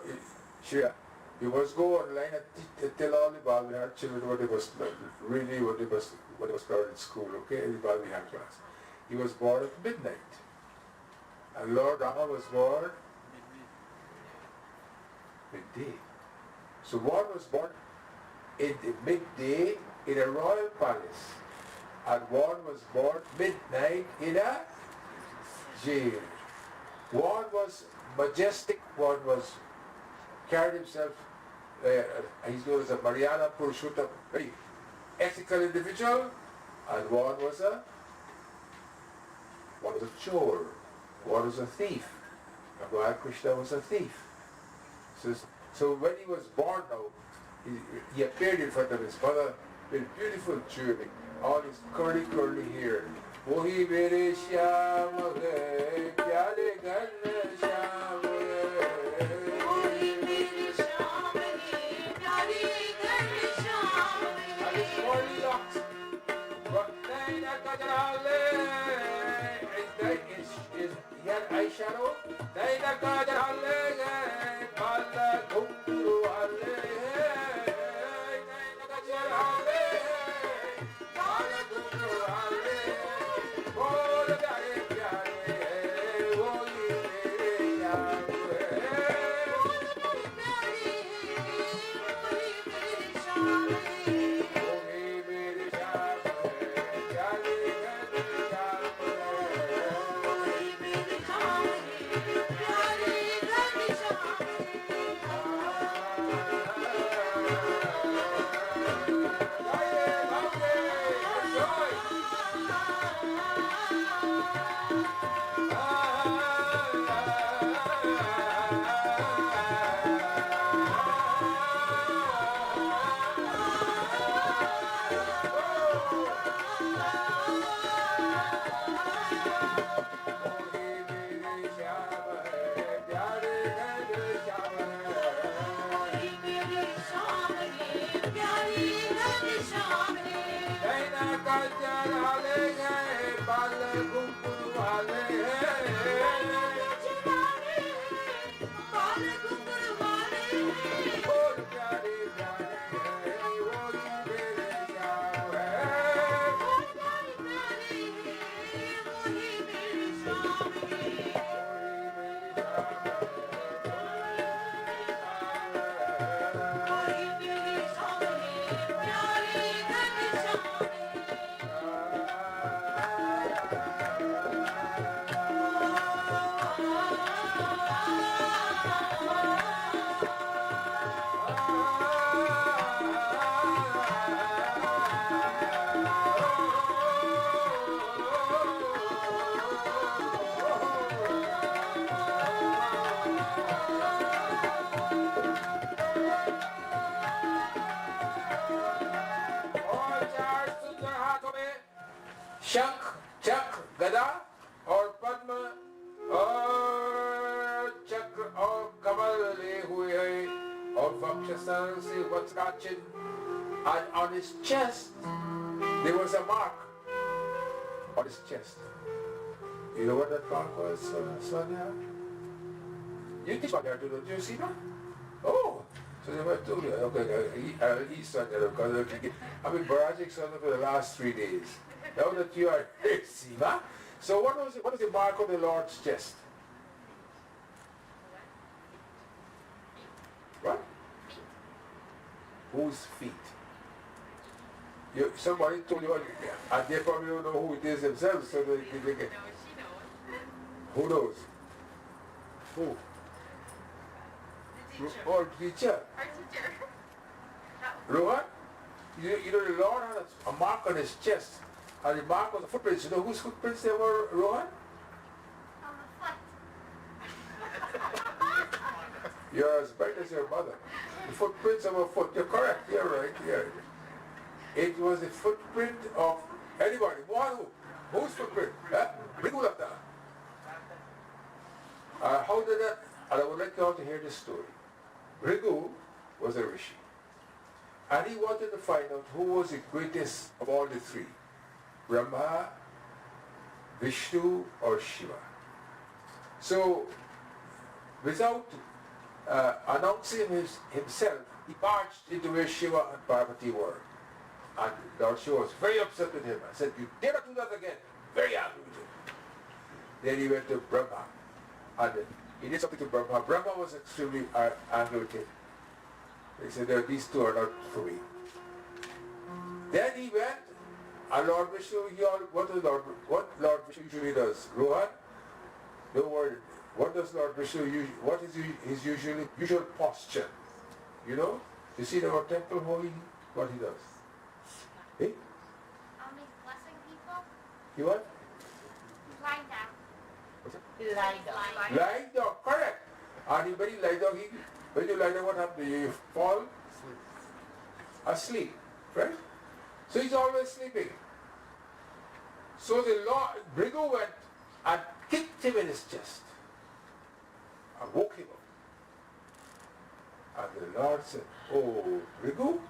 Shreya, you must go online and tell all the Bhavihar children what they must learn, really what they must learn in school, okay, in the Bhavihar class. He was born at midnight. And Lord Rama was born midday. So one was born in the midday in a royal palace. And one was born midnight in a jail. One was majestic, one was carried himself, he's known as a Mariana Purushottam, very ethical individual, and one was a chore, one was a thief. Bhagwan Krishna was a thief. So when he was born now, he appeared in front of his mother with beautiful jewelry, all his curly hair. Wohi mere shyam hai, pyare ghar shyam hai. Wohi mere shyam hai, pyare ghar shyam hai. And his curly locks, naina kajale, he had eyeshadow. Naina kajale, bala ghunghru wale, naina kajale. Shank, Chak, Gada, or Padma, or Chakra, or Kamal, or Vakshasana, Vatskachin. And on his chest, there was a mark on his chest. You know what that mark was, Sonia? You teach Sonia, don't you see that? Oh, so they went to me. Okay, he's Sonia, because I've been barraging Sonia for the last 3 days. Now that you are here, Siva. So what was the mark on the Lord's chest? What? Whose feet? Somebody told you, and they probably don't know who it is themselves, so they can get. No, she knows. Who knows? Who? The teacher. Oh, teacher. Our teacher. Rohan? You know, the Lord had a mark on his chest, and the mark was the footprints. You know whose footprints they were, Rohan? On the foot. You're as bright as your mother. The footprints of a foot. You're correct. You're right. Yeah. It was the footprint of anybody. One who? Whose footprint? Rigulata. How did that? And I would like you all to hear this story. Rigu was a rishi. And he wanted to find out who was the greatest of all the three. Brahma, Vishnu, or Shiva. So, without announcing himself, he marched into where Shiva and Parvati were. And Lord Shiva was very upset with him. I said, you dare not do that again. Very angry with him. Then he went to Brahma. And he did something to Brahma. Brahma was extremely angry with him. He said, these two are not for me. Then he went, and Lord Vishnu, what Lord Vishnu usually does? Rohan? No word. What does Lord Vishnu usually, what is his usual posture? You know? You see in our temple what he does? Eh? He's blessing people. He what? Lying down. What's that? He lied down. Lying down, correct. And when you lie down, when you lie down, what happens? You fall asleep, right? So he's always sleeping. So the Lord, Brigu went and kicked him in his chest and woke him up. And the Lord said, oh, Brigu,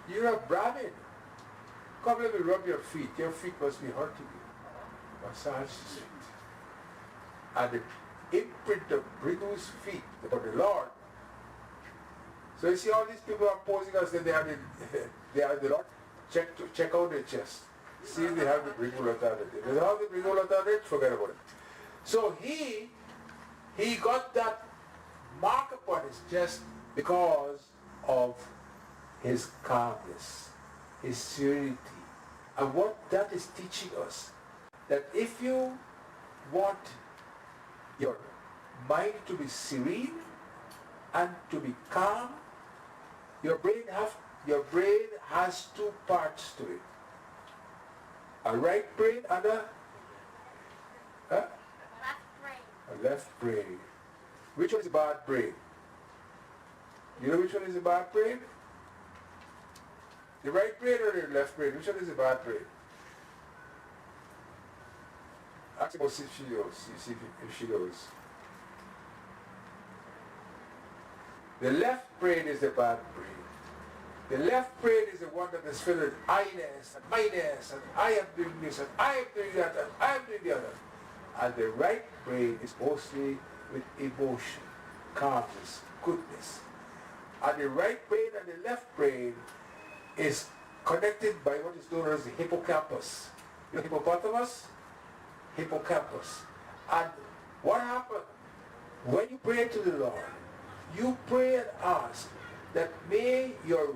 you're a Brahmin. Come, let me rub your feet. Your feet must be hurting you. Massage his feet. And the imprint of Brigu's feet upon the Lord. So you see all these people are posing as if they are the Lord. Check out their chest. See if they have the Brigu Lata. If they don't have the Brigu Lata, forget about it. So he got that mark upon his chest because of his calmness, his serenity. And what that is teaching us, that if you want your mind to be serene and to be calm, your brain has two parts to it. A right brain and a Left brain. left brain. Which one is a bad brain? You know which one is a bad brain? The right brain or the left brain? Which one is the bad brain? Ask about if she knows. You see if she knows. The left brain is the bad brain. The left brain is the one that is filled with I-ness and my-ness and I am doing this and I am doing that and I am doing the other. And the right brain is mostly with emotion, calmness, goodness. And the right brain and the left brain is connected by what is known as the hippocampus. You know hippopotamus? Hippocampus. And what happened? When you pray to the Lord, you pray and ask that may your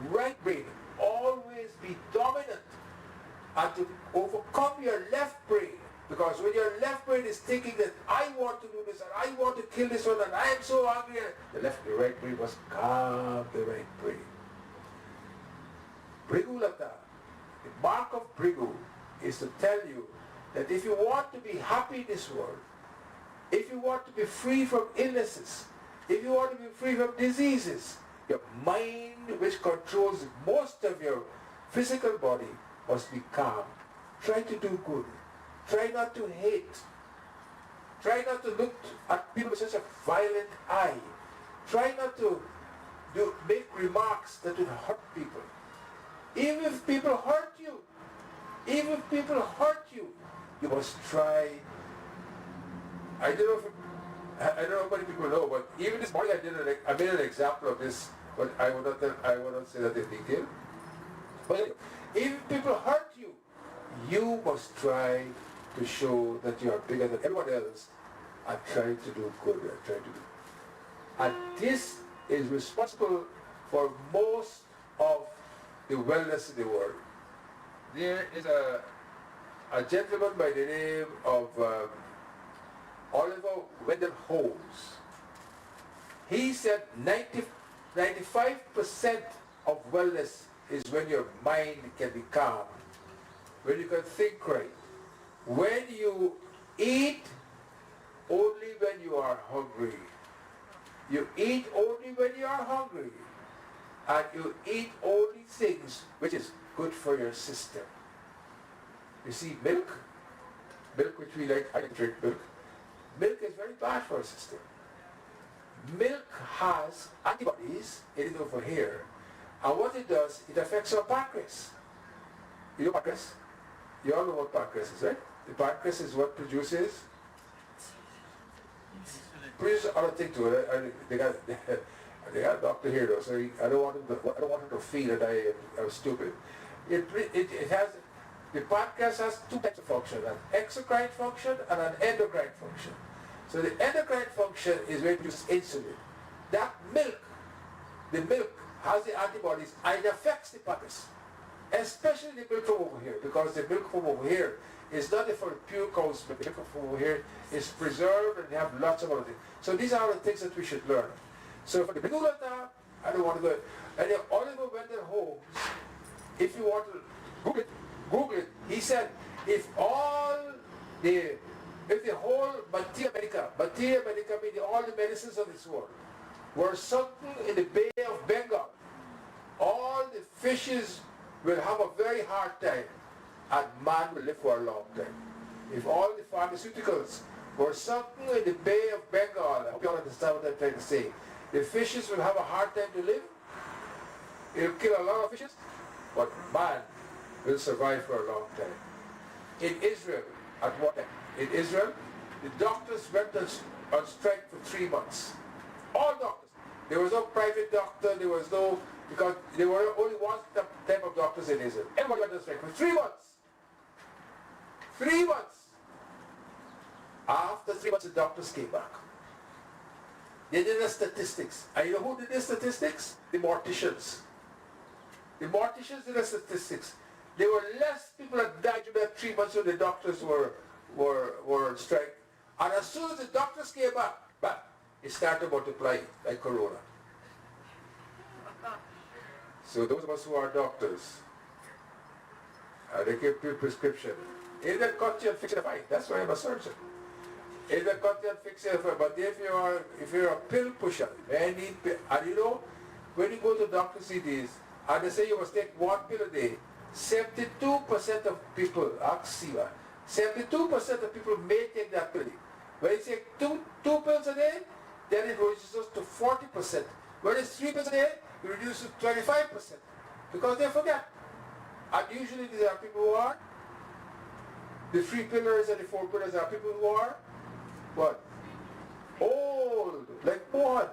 right brain always be dominant and to overcome your left brain. Because when your left brain is thinking that I want to do this and I want to kill this one and I am so angry, the right brain must calm the right brain. Brigu Lata, the mark of Brigu is to tell you that if you want to be happy in this world, if you want to be free from illnesses, if you want to be free from diseases, your mind, which controls most of your physical body, must be calm. Try to do good. Try not to hate. Try not to look at people with such a violent eye. Try not to make remarks that would hurt people. Even if people hurt you, you must try. I don't know how many people know, but even this morning I made an example of this, but I will not say that in detail. But anyway, if people hurt you, you must try to show that you are bigger than everyone else and try to do good. And this is responsible for most of the wellness in the world. There is a gentleman by the name of Oliver Wendell Holmes. He said 95% of wellness is when your mind can be calm, when you can think right, when you eat only when you are hungry. You eat only when you are hungry, and you eat only things which is good for your system. You see, milk which we like, I drink milk. Milk is very bad for our system. Milk has antibodies in it over here, and what it does, it affects our pancreas. You know pancreas? You all know what pancreas is, right? The pancreas is what produces other things to it. They got a doctor here though, so I don't want him to feel that I'm stupid. It has, the pancreas has two types of function, an exocrine function and an endocrine function. So the endocrine function is where it produces insulin. That milk, the milk has the antibodies and it affects the pancreas. Especially the milk from over here, because the milk from over here is not for pure cows, but the milk from over here is preserved and they have lots of other things. So these are the things that we should learn. So for the Bigulata, I don't want to go. And then Oliver Wendell Holmes, if you want to Google it, he said if the whole Batia America meaning all the medicines of this world, were sunken in the Bay of Bengal, all the fishes will have a very hard time and man will live for a long time. If all the pharmaceuticals were sunken in the Bay of Bengal, I hope you all understand what I'm trying to say, the fishes will have a hard time to live. It'll kill a lot of fishes, but man will survive for a long time. In Israel, at what time? In Israel, the doctors went on strike for 3 months. All doctors. There was no private doctor, there was no, because there were only one type of doctors in Israel. Everybody went on strike for 3 months. 3 months. After 3 months, the doctors came back. They did the statistics. And you know who did the statistics? The morticians. The morticians did the statistics. There were less people that died during that 3 months when the doctors were on strike. And as soon as the doctors came back, it started multiplying like corona. So those of us who are doctors, they give you prescription. Either cut you and fix it fine. That's why I'm a surgeon. Either cut you and fix it fine. But if you're a pill pusher, and you know, when you go to doctors these days, and they say you must take 1 pill a day, 72% of people, ask Siva, 72% of people may take that pill. When you take two pills a day, then it reduces to 40%. When it's 3 pills a day, it reduces to 25%. Because they forget. And usually these are people who are, the 3 pillars and the 4 pillars are people who are, what? Old, like Mohan.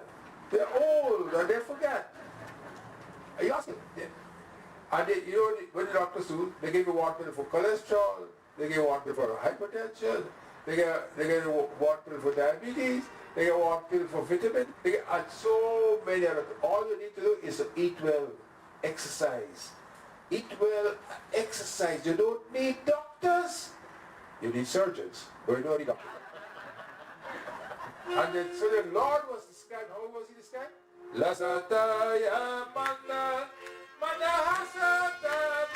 They're old and they forget. Are you asking? Yeah. And you know when the doctors do, they give you 1 pill for cholesterol, they give 1 pill for hypertension, they give 1 pill for diabetes, they give 1 pill for vitamin, and so many other. All you need to do is to eat well, exercise. Eat well, exercise. You don't need doctors. You need surgeons, but you don't need doctors. And then, so the Lord was described, how was he described? Lasataya mana, mana hasata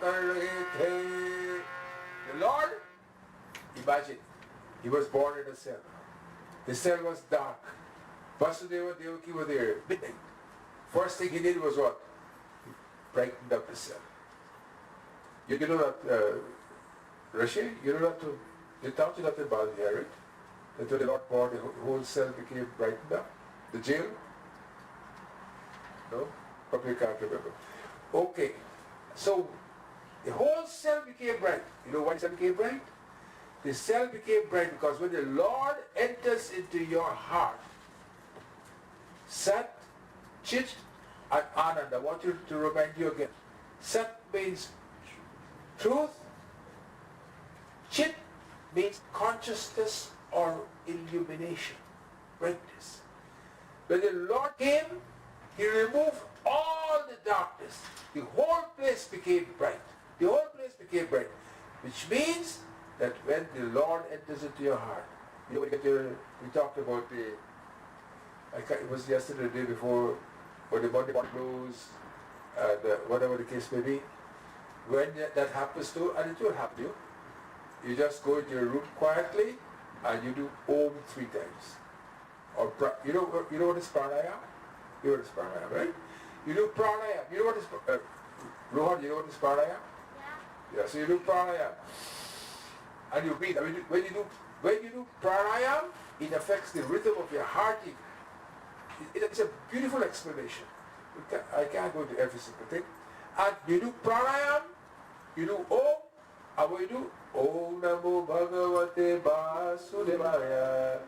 कर रहे थे. The Lord, imagine, he was born in a cell. The cell was dark. Vasudeva and Devaki were there, midnight. First thing he did was what? He brightened up the cell. You know that, Rashi, you know that, they taught you that in Bali, right? That when the Lord born, the whole cell became brightened up. The jail? No? Probably can't remember. Okay. So, the whole cell became bright. You know why the cell became bright? The cell became bright because when the Lord enters into your heart, Sat, Chit, and Anand, I want you to remind you again. Sat means truth. Chit means consciousness or illumination, brightness. When the Lord came, he removed all the darkness. The whole place became bright. The whole place became bright. Which means that when the Lord enters into your heart, you know, we talked about it was yesterday, the day before, or the Monday blues, and whatever the case may be. When that happens to, and it will happen to you, you just go into your room quietly and you do Om 3 times. Or you know what is pranayama? You know what is pranayama, right? You do pranayama. You know what is Rohan? You know what is pranayama? Yeah. So you do pranayama, and you breathe. I mean, when you do pranayama, it affects the rhythm of your heart. It's a beautiful explanation. I can't go into every single thing. And you do pranayama, you do Om, and what you do? Om Namo Bhagavate Vasudevaya.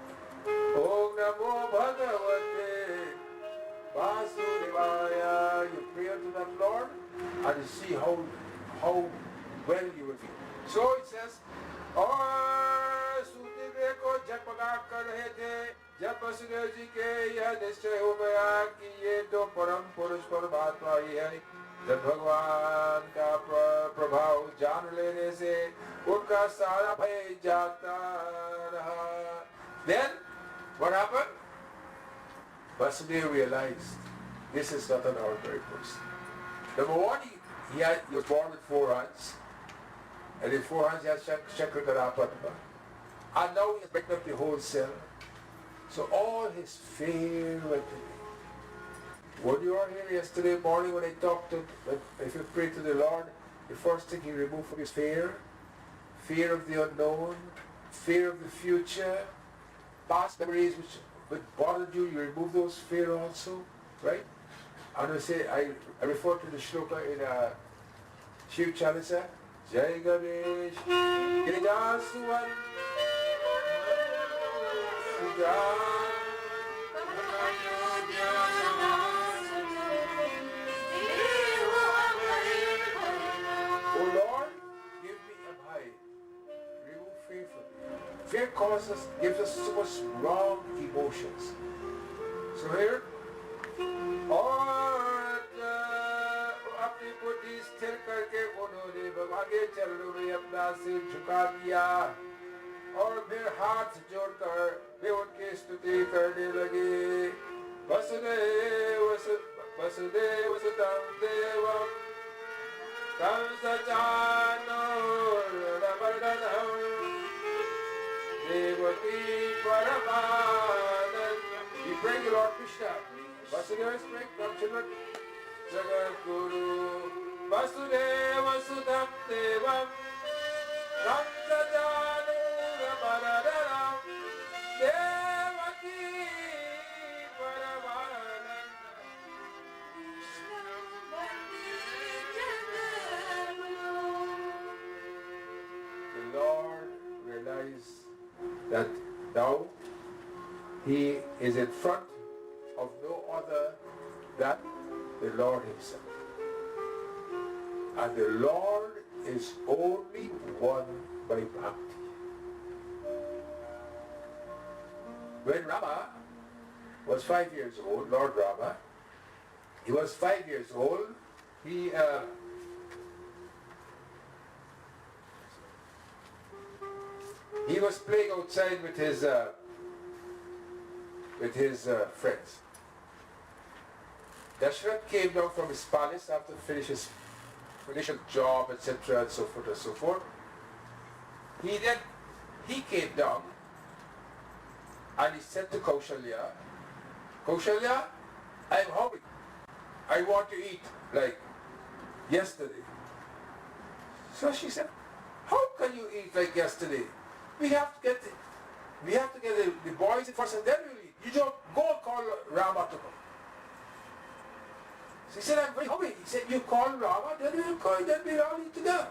Om Namo Bhagavate Vasudevaya. You pray unto that Lord, and you see how well you will feel. So it says, और सुदेव को जप गा कर रहे थे, जब वसुदेव जी के यह निश्चय हो गया कि ये तो परम पुरुष परमात्मा ही है, जब भगवान का प्रभाव जान लेने से उनका सारा भय जाता रहा. Then what happened? Vasudeva realized this is not an ordinary person. Number one, he was born with 4 hands. And in 4 hands he has Chakra Padma. And now he has broken up the whole cell. So all his fear went away. When you were here yesterday morning when I talked to, if you pray to the Lord, the first thing he removed from his fear of the unknown, fear of the future, past memories which bothered you, you remove those fear also, right? And I refer to the shloka in Shiv Chalisa, Jai Ganesh, Girijasuvan, Oh Lord, give me abhay. Remove fear from me. Fear gives us so much wrong emotions. So here, और अपनी बुद्धि स्थिर करके उन्होंने भगवान के चरणों में अपना सिर झुका दिया और फिर हाथ जोड़कर वे उनकी स्तुति करने लगे. वसुदेव सुतं देवं तं सचानूरमर्दनं देवकी परमानंद. We pray the Lord Krishna. Vasudeva is praying, come children. Jagat Guru Vasudeva Sudam Devam Tam Sajanura Paradaram Devaki Paramananda. The Lord realized that now he is in front of no other than the Lord himself. And the Lord is only won by bhakti. When Rama was 5 years old, Lord Rama, he was 5 years old, he was playing outside with his friends. Dashrath came down from his palace after finishing his initial job, etc., and so forth and so forth. He came down and he said to Kaushalya, Kaushalya, I'm hungry. I want to eat like yesterday. So she said, how can you eat like yesterday? We have to get the boys first and then we'll eat. You just go and call Rama to come. So he said, I'm very hungry. He said, you call Rama, then we'll all eat together.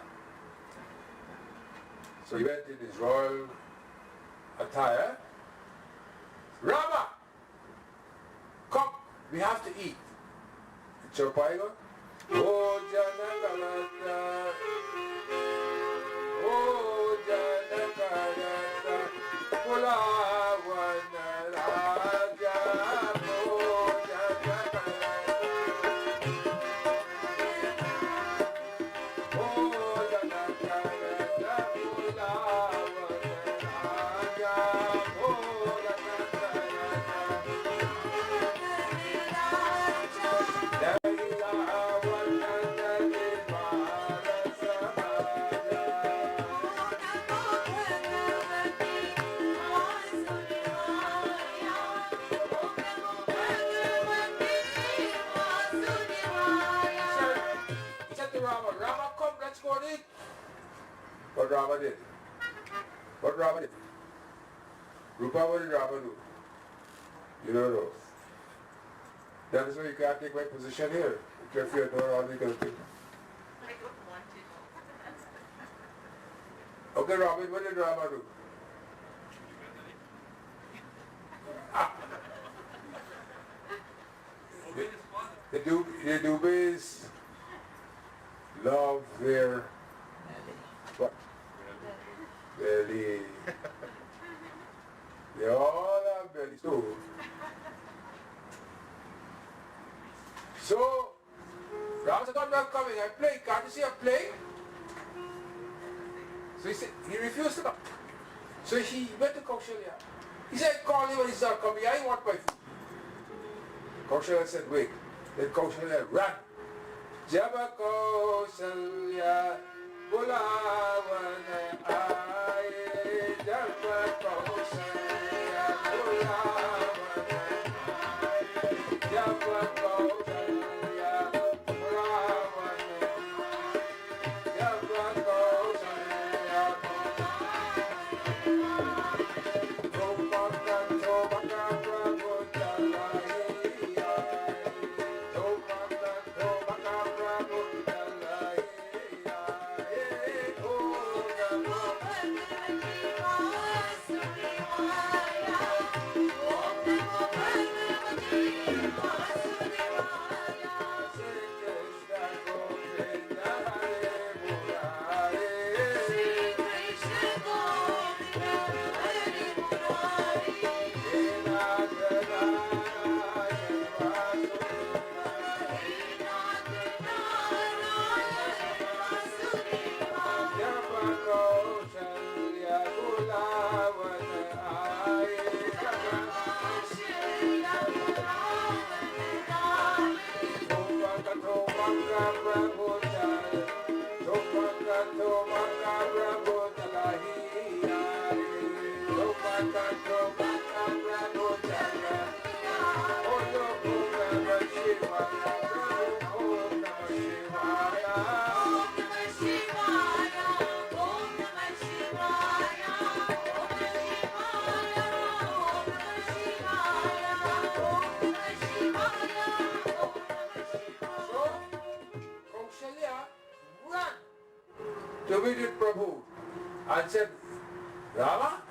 So he went in his royal attire. Rama, come, we have to eat. Chopaigo. Oh Janakarata, oh Janakarata, Pulawana Raja, oh Janakarata, oh Janakarata, Pulawana Raja, oh Rama, come, let's go and eat. What Rama did? What Rama did? Rupa, what did Rama do? You don't know. That is why you can't take my position here. If you don't know all the things. I don't want to know. Okay, Robin, what did Rama do? The Dubes love their what? Belly. They all have bellies too. So, Rama said, I'm not coming, I'm playing. Can't you see I'm playing? So he refused to come. So he went to Kaushalya. He said, call him when he's not coming, I want my food. Kaushalya said, wait. Then Kaushalya ran. Jaba Kaushalya Bulawana Aaye, Jaba Kaushalya Bulawana Aaye, Jaba Kaushalya Bulawana Aaye, Jaba Kaushalya Bulawana to visit Prabhu and said, Rama,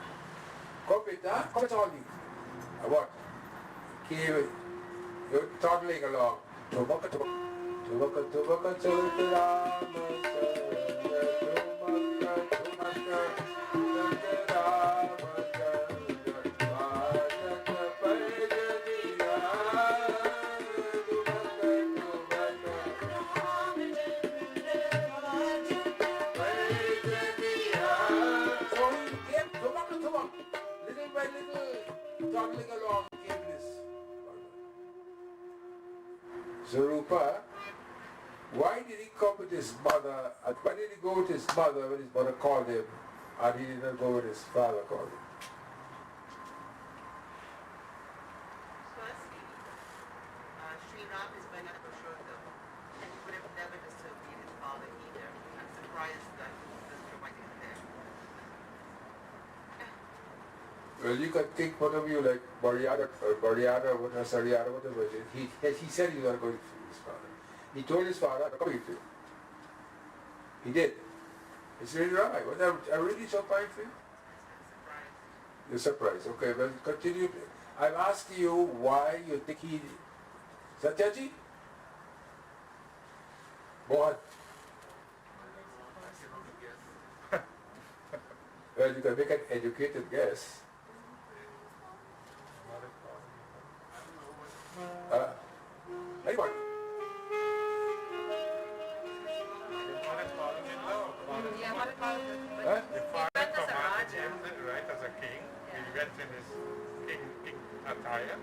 come with all you. What? You're toddling along. Tubaka, Rama, toddling along in this. So Rupa Why did he come with his mother? And why did he go with his mother when his mother called him, and he did not go with his father called him? Firstly, Sri Ram is by Nana Purushottam, and he would have never disobeyed his father either. I'm surprised that he was providing it there. Well, you can think whatever you like, Mariana, whatever, Sariana, whatever. He said he was not going to his father. He told his father, I'm coming to you. He did. It's really right. What I really surprised for you? I'm surprised. You're surprised. Okay, well, continue. I'm asking you why you think he... Satyaji? Mohan? Well, you can make an educated guess. Anyone? Yeah, what about Huh? The father commanded him, right, as a king. He went in his king attire,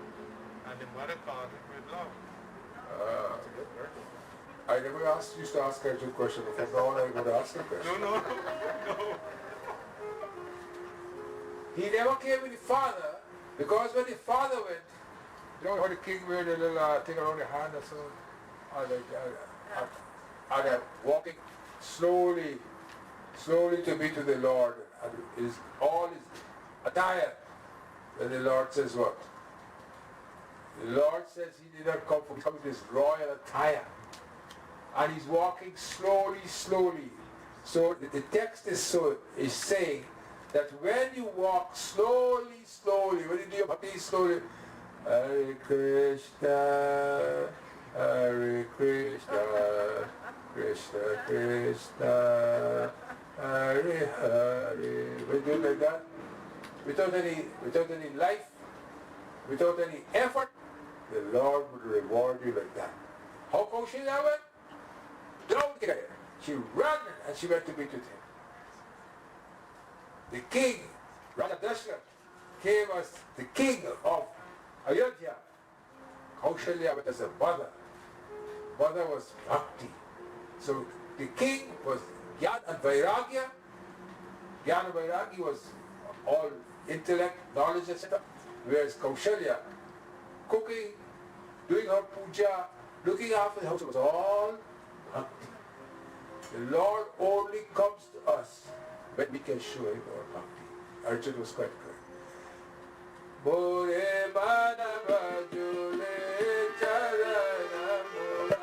and the mother called him with love. I never used to ask her two questions before. Now I'm going to ask her a question. No. He never came with the father, because when the father went, you know how the king wear the little thing around the hand or so? And walking slowly to be to the Lord, and all his attire. And the Lord says what? The Lord says he did not come with his royal attire. And he's walking slowly. So the text is saying that when you walk slowly, when you do your bhakti slowly, Hare Krishna, Krishna Krishna, Hare Hare. When you do like that, without any life, without any effort, the Lord would reward you like that. How Kaushalya went? Don't get it. She ran and she went to meet with him. The king, Raja Dashrath, came as the king of Ayodhya. Kaushalya went as a mother. Mother was Bhakti. So the king was Jnana and Vairagya. Jnana and Vairagya was all intellect, knowledge, etc. Whereas Kaushalya, cooking, doing her puja, looking after the house, was all Bhakti. The Lord only comes to us when we can show him our Bhakti. Arjuna was quite correct. Bore Manava Jule Charana Mura.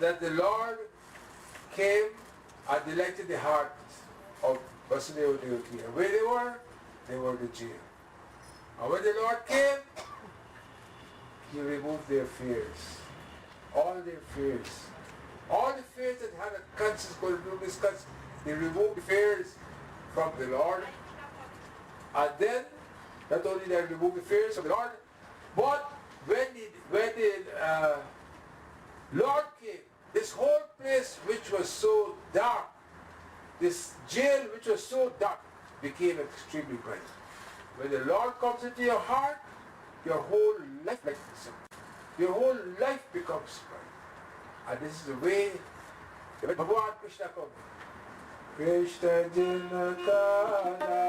that the Lord came and delighted the heart of Vasudeva Devaki. And where they were? They were in the jail. And when the Lord came, He removed their fears. All their fears. All the fears that had a conscience going through this conscience, they removed the fears from the Lord. And then, not only did they remove the fears from the Lord, but when the Lord came, this whole place which was so dark, this jail which was so dark, became extremely bright. When the Lord comes into your heart, your whole life like this. Your whole life becomes bright. And this is the way when Bhagavan Krishna comes. Krishna Jinakala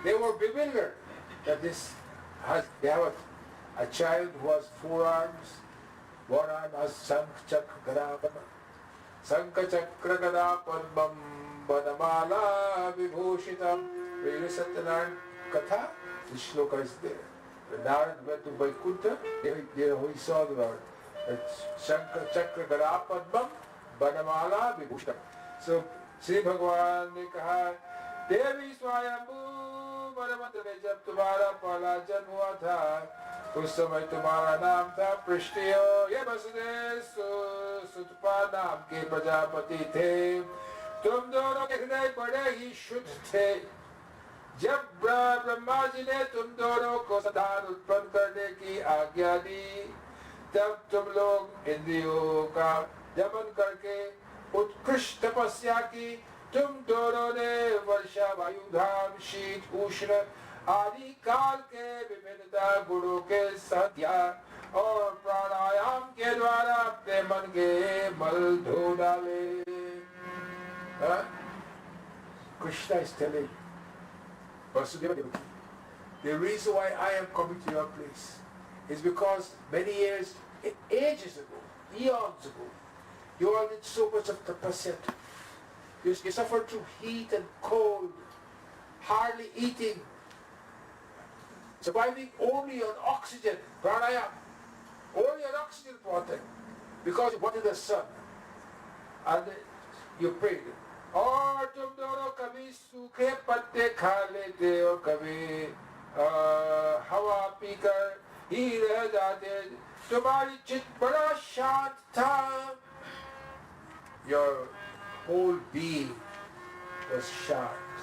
They were bewildered that they have a child who has 4 arms. One arm has Sankachakra Padmam Badamala Vibhushitam. When you listen to Narad Katha, the shloka is there. When Narad went to Vaikuntha, he saw the Lord. Sankachakra Padmam Badamala Vibhushitam. So Sri Bhagavan ने कहा देवी स्वयंभू मरमत में जब तुम्हारा पहला जन्म हुआ था उस समय तुम्हारा नाम था पृष्टियो ये वसुदेव सुतपा नाम के प्रजापति थे तुम दोनों के हृदय बड़े ही शुद्ध थे जब ब्रह्मा जी ने तुम दोनों को संतान उत्पन्न करने की आज्ञा दी तब तुम लोग इंद्रियों का दमन करके उत्कृष्ट तपस्या की तुम दोनों ने वर्षा वायु धाम शीत उष्ण आदि काल के विभिन्नता गुणों के साध्या और प्राणायाम के द्वारा अपने मन के मल धो डाले Krishna is telling Vasudeva Devaki, the reason why I am coming to your place is because many years, ages ago, eons ago, you all did so much of tapasya. You suffered through heat and cold, hardly eating, surviving only on oxygen, pranayam, only on oxygen water, because you wanted the sun. And you prayed. और तुम दोनों कभी सूखे पत्ते खा लेते हो कभी हवा पीकर ही रह जाते तुम्हारी चित्त बड़ा शांत था your whole being was shant.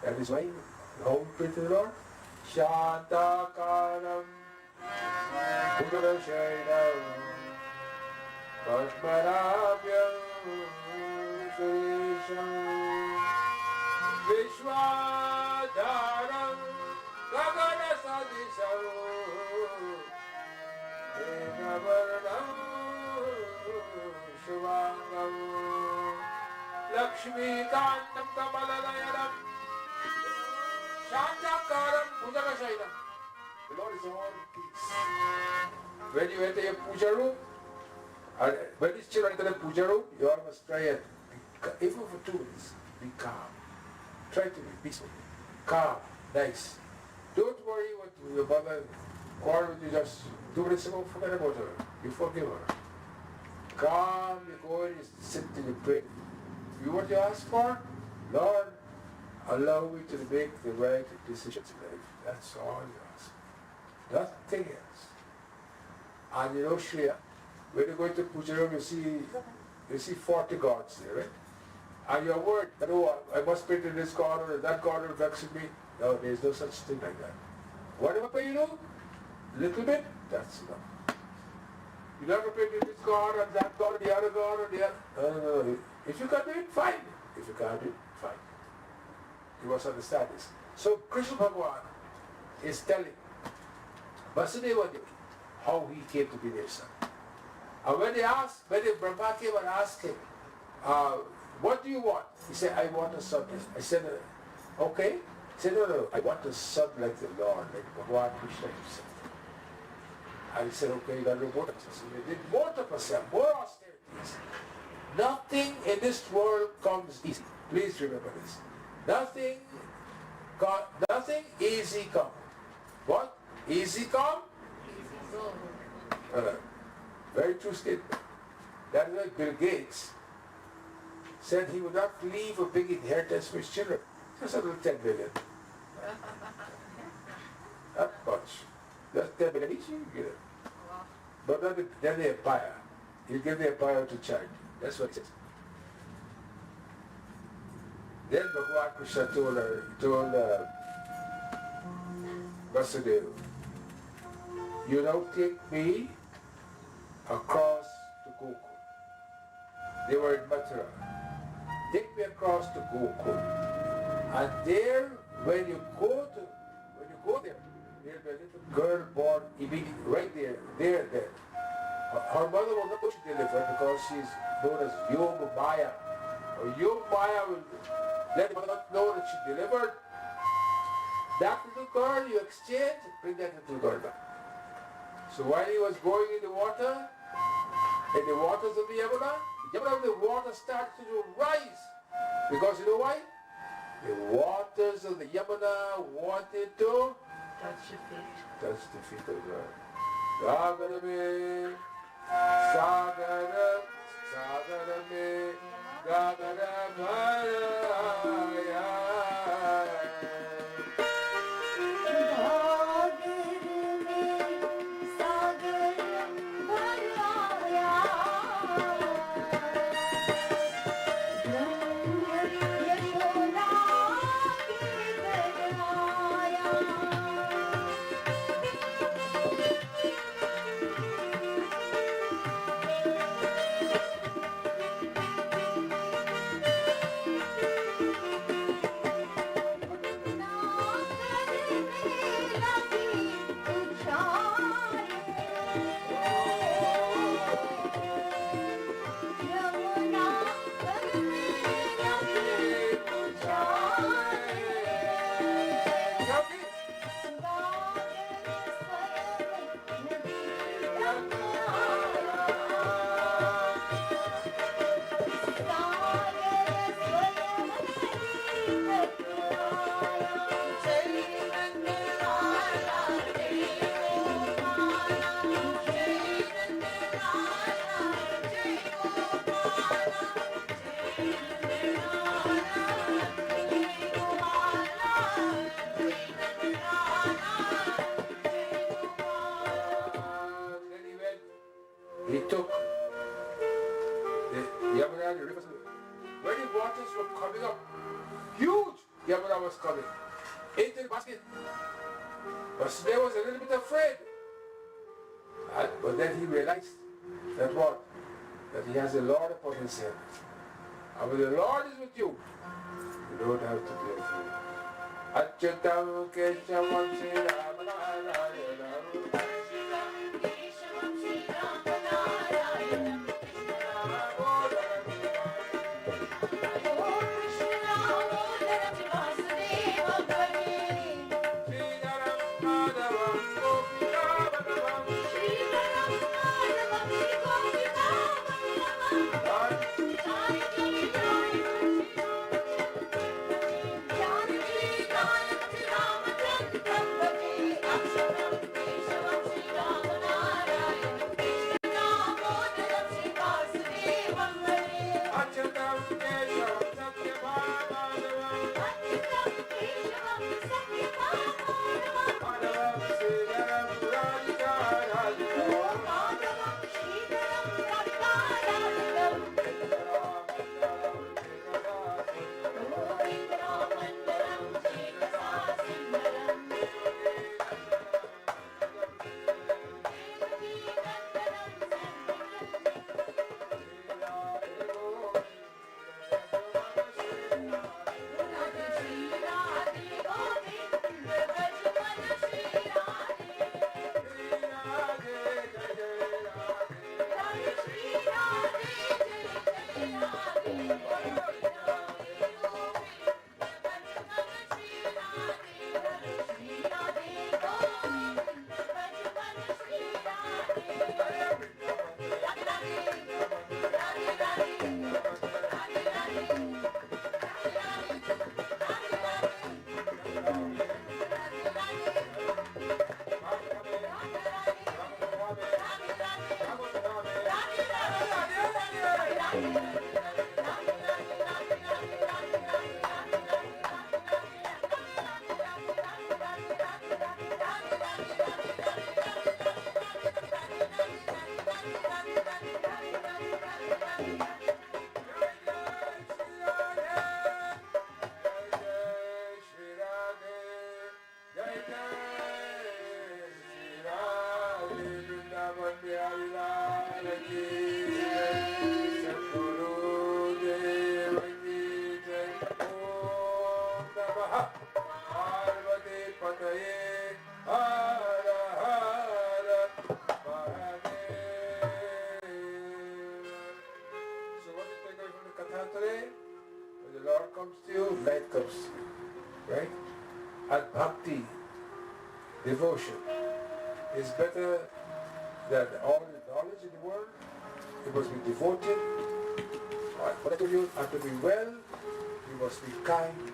That is why home pray to the Lord Shantakaram Buddhashainam Padmanabhyam Suresham Vishwadharam Gagana Sadisam Devavarnam Shivangam Lakshmi Kantam Kamalanayanam Shantakaram Bhujagashailam. The Lord is all peace. When you enter your puja room, when these children enter the puja room, you all must try it. Even for 2 minutes, be calm. Try to be peaceful. Calm, nice. Don't worry what your mother quarreled with you just 2 minutes ago. Forget about her. You forgive her. Calm, you go and you sit and you pray. You what you ask for? Lord, allow me to make the right decisions in life. That's all you ask. Nothing else. And you know, Shreya, when you go into puja room, you see 40 gods there, right? And you're worried that, oh, I must pray to this god or that god will vex with me. No, there's no such thing like that. Whatever you do, little bit, that's enough. You never pray to this god or that god or the other god or the other. No. If you can do it, fine. If you can't do it, fine. You must understand this. So Krishna Bhagavan is telling Vasudeva Devi how he came to be their son. And when Brahma came and asked him, what do you want? He said, I want a son. I said, okay. He said, no, I want a son like the Lord, like Bhagavan Krishna himself. And he said, okay, you got to do more tapasya. So they did more tapasya, more austerities. Nothing in this world comes easy. Please remember this. Nothing easy come. What? Easy come? Easy go. Very true statement. That's why Bill Gates said he would not leave a big inheritance for his children. Just a little 10 billion. Not much. Just 10 billion each, you get it. But then the empire. He'll give the empire to charity. That's what he says. Then Bhagavan Krishna told Vasudeva, you now take me across to Gokul. They were in Mathura. Take me across to Gokul. And there, when you go there, there'll be a little girl born immediately, right there. Her mother will not deliver because she's known as Yoga Maya. Or Yoga Maya will let her mother know that she delivered, That little girl you exchange, bring that little girl back. So while he was going in the waters of the Yamuna, the water started to rise. Because you know why? The waters of the Yamuna wanted to Touch your feet. touch the feet of God. Gagarame, Sagaram, Sagarame, Gagaramaya. He took the Yamuna, the rivers, when the waters were coming up, huge Yamuna was coming into the basket. But Snail was a little bit afraid. But then he realized that what? That he has the Lord upon his head. And when the Lord is with you, you don't have to be afraid. Achyutam Keshavam Shri Ramanarayana. devotion. It's better than all the knowledge in the world. You must be devoted. What I told you, have to be well. You must be kind.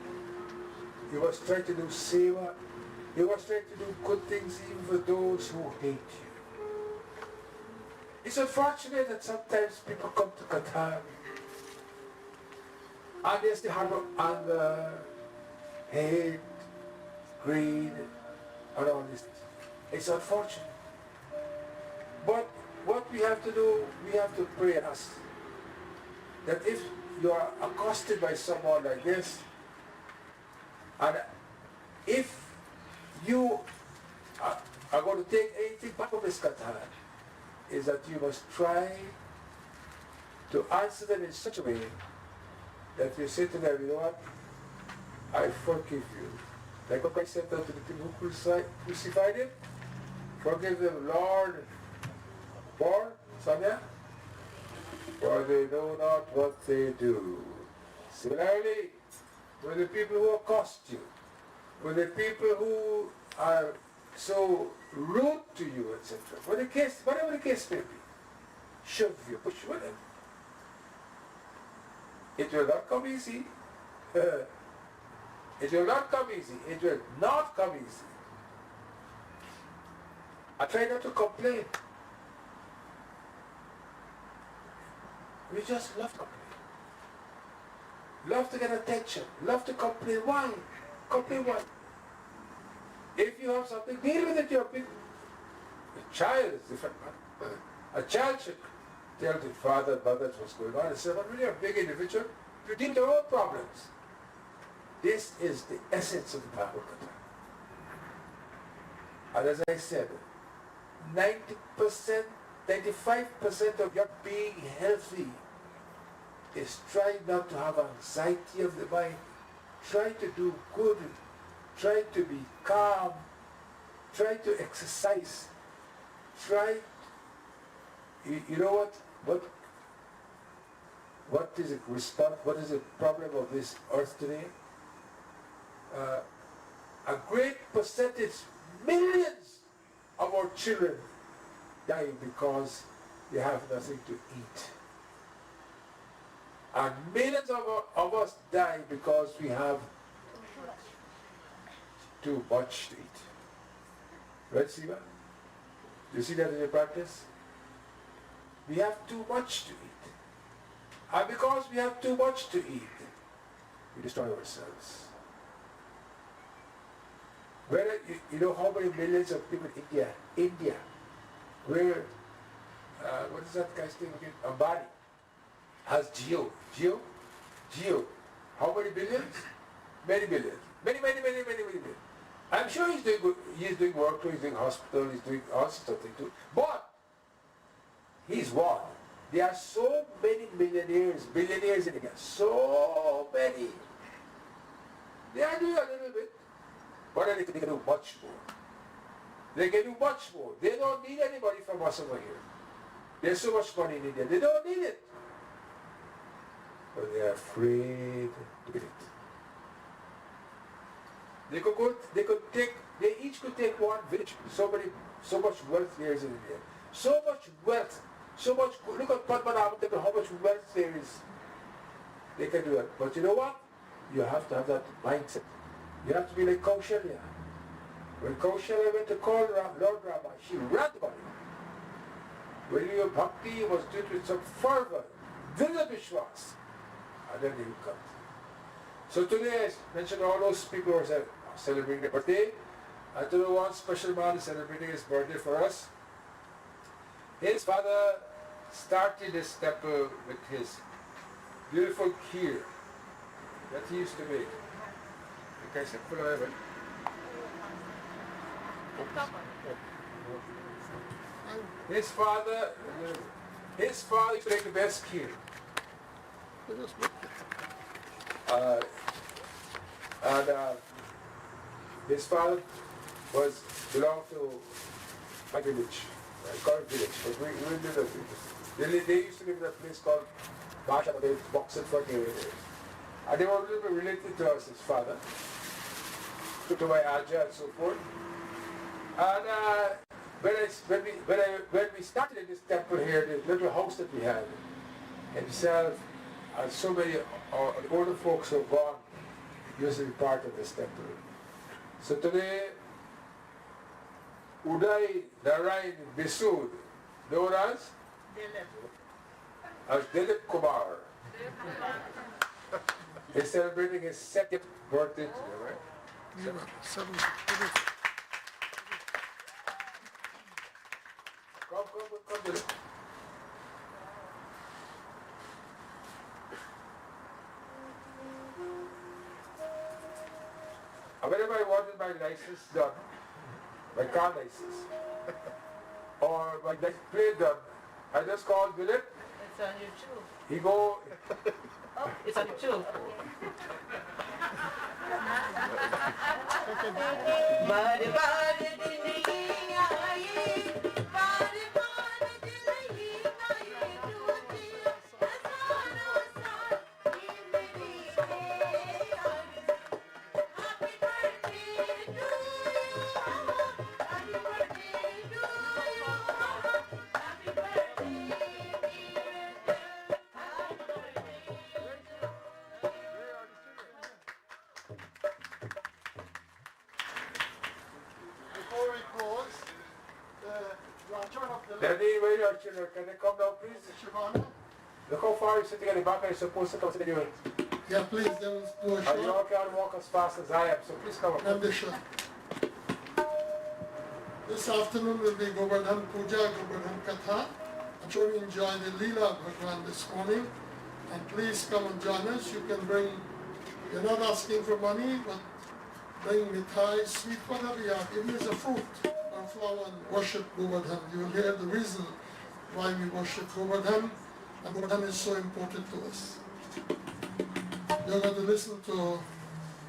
You must try to do seva. You must try to do good things even for those who hate you. It's unfortunate that sometimes people come to Qatar and they still have anger, hate, greed, and all these things. It's unfortunate. But what we have to do, we have to pray and ask that if you are accosted by someone like this, and if you are going to take anything back of this Qatar, is that you must try to answer them in such a way that you say to them, you know what, I forgive you. Like what Christ said to the people who crucified him, forgive them, Lord, for, Sonia, for they know not what they do. Similarly, with the people who accost you, with the people who are so rude to you, etc. Whatever the case may be, shove you, push you, whatever. It will not come easy. It will not come easy. It will not come easy. I try not to complain. We just love to complain. Love to get attention. Love to complain. Why? Complain why? If you have something, deal with it. You're big. A child is different, man. A child should tell the father, mother what's going on and say, but when you're a big individual, you deal with your own problems. This is the essence of the Bible. And as I said, 90%, 95% of your being healthy is trying not to have anxiety of the mind. Try to do good. Try to be calm. Try to exercise. Try, you know what is the response, what is the problem of this earth today? A great percentage, millions of our children die because they have nothing to eat. And millions of us die because we have too much to eat. Right, Siva? Do you see that in your practice? We have too much to eat. And because we have too much to eat, we destroy ourselves. Where, you know how many millions of people in India, where, what is that guy's name again? Ambani has Geo. How many billions? Many billions. Many billions. I'm sure he's doing good. He's doing work too, he's doing hospital, he's doing all sorts of things too. But he's one. There are so many billionaires in India. So many. They are doing a little bit. But they can do much more. They can do much more. They don't need anybody from us over here. There's so much money in India. They don't need it. But they are afraid to get it. They each could take one village. So much wealth there is in India. So much wealth. Look at Padmanabhan, how much wealth there is. They can do it. But you know what? You have to have that mindset. You have to be like Kaushalya. When Kaushalya went to call Lord Rama, she ran to him. When your bhakti was done with some fervor, Dila Vishwas, and then he would come. So today I mentioned all those people who are celebrating their birthday. And today one special man is celebrating his birthday for us. His father started this temple with his beautiful kheer that he used to make. Okay, so pull over. His father used to make the best kheer. His father belonged to my village, current village, but we lived in the village. They used to live in a place called Basha, they boxed for years. And they were a little bit related to us, his father, to my Aja and so forth. And when we started in this temple here, this little house that we had, himself and so many older folks who have gone used to be part of this temple. So today, Uday Narayan Bisud, known as Dilip Kumar, is celebrating his 2nd birthday today, right? Come, Dilip. And whenever I wanted my license done, my car license, or my plate done, I just called Dilip. It's on YouTube. He go. Oh, it's on YouTube. Bari bari dini aaye, bari bari dini aaye, tuji asano san, ye meri yaari. Happy birthday to you, happy birthday to you, happy birthday dear Dil, happy birthday. Before we close, turn up the Daddy, where are your children? Can they come now, please? Shivana. Look how far you're sitting at the back and you're supposed to come to you. Yeah, please, they will do a And you shot. all can't walk as fast as I am, so please come up. And the shot. This afternoon will be Govardhan Puja, Govardhan Katha. I'm sure you enjoy the Leela Bhagwan this morning. And please come and join us. You can bring, you're not asking for money, but bring mithai, sweet, whatever you have, even as a fruit or flower, and worship Govardhan. You will hear the reason why we worship Govardhan, and Govardhan is so important to us. You're going to listen to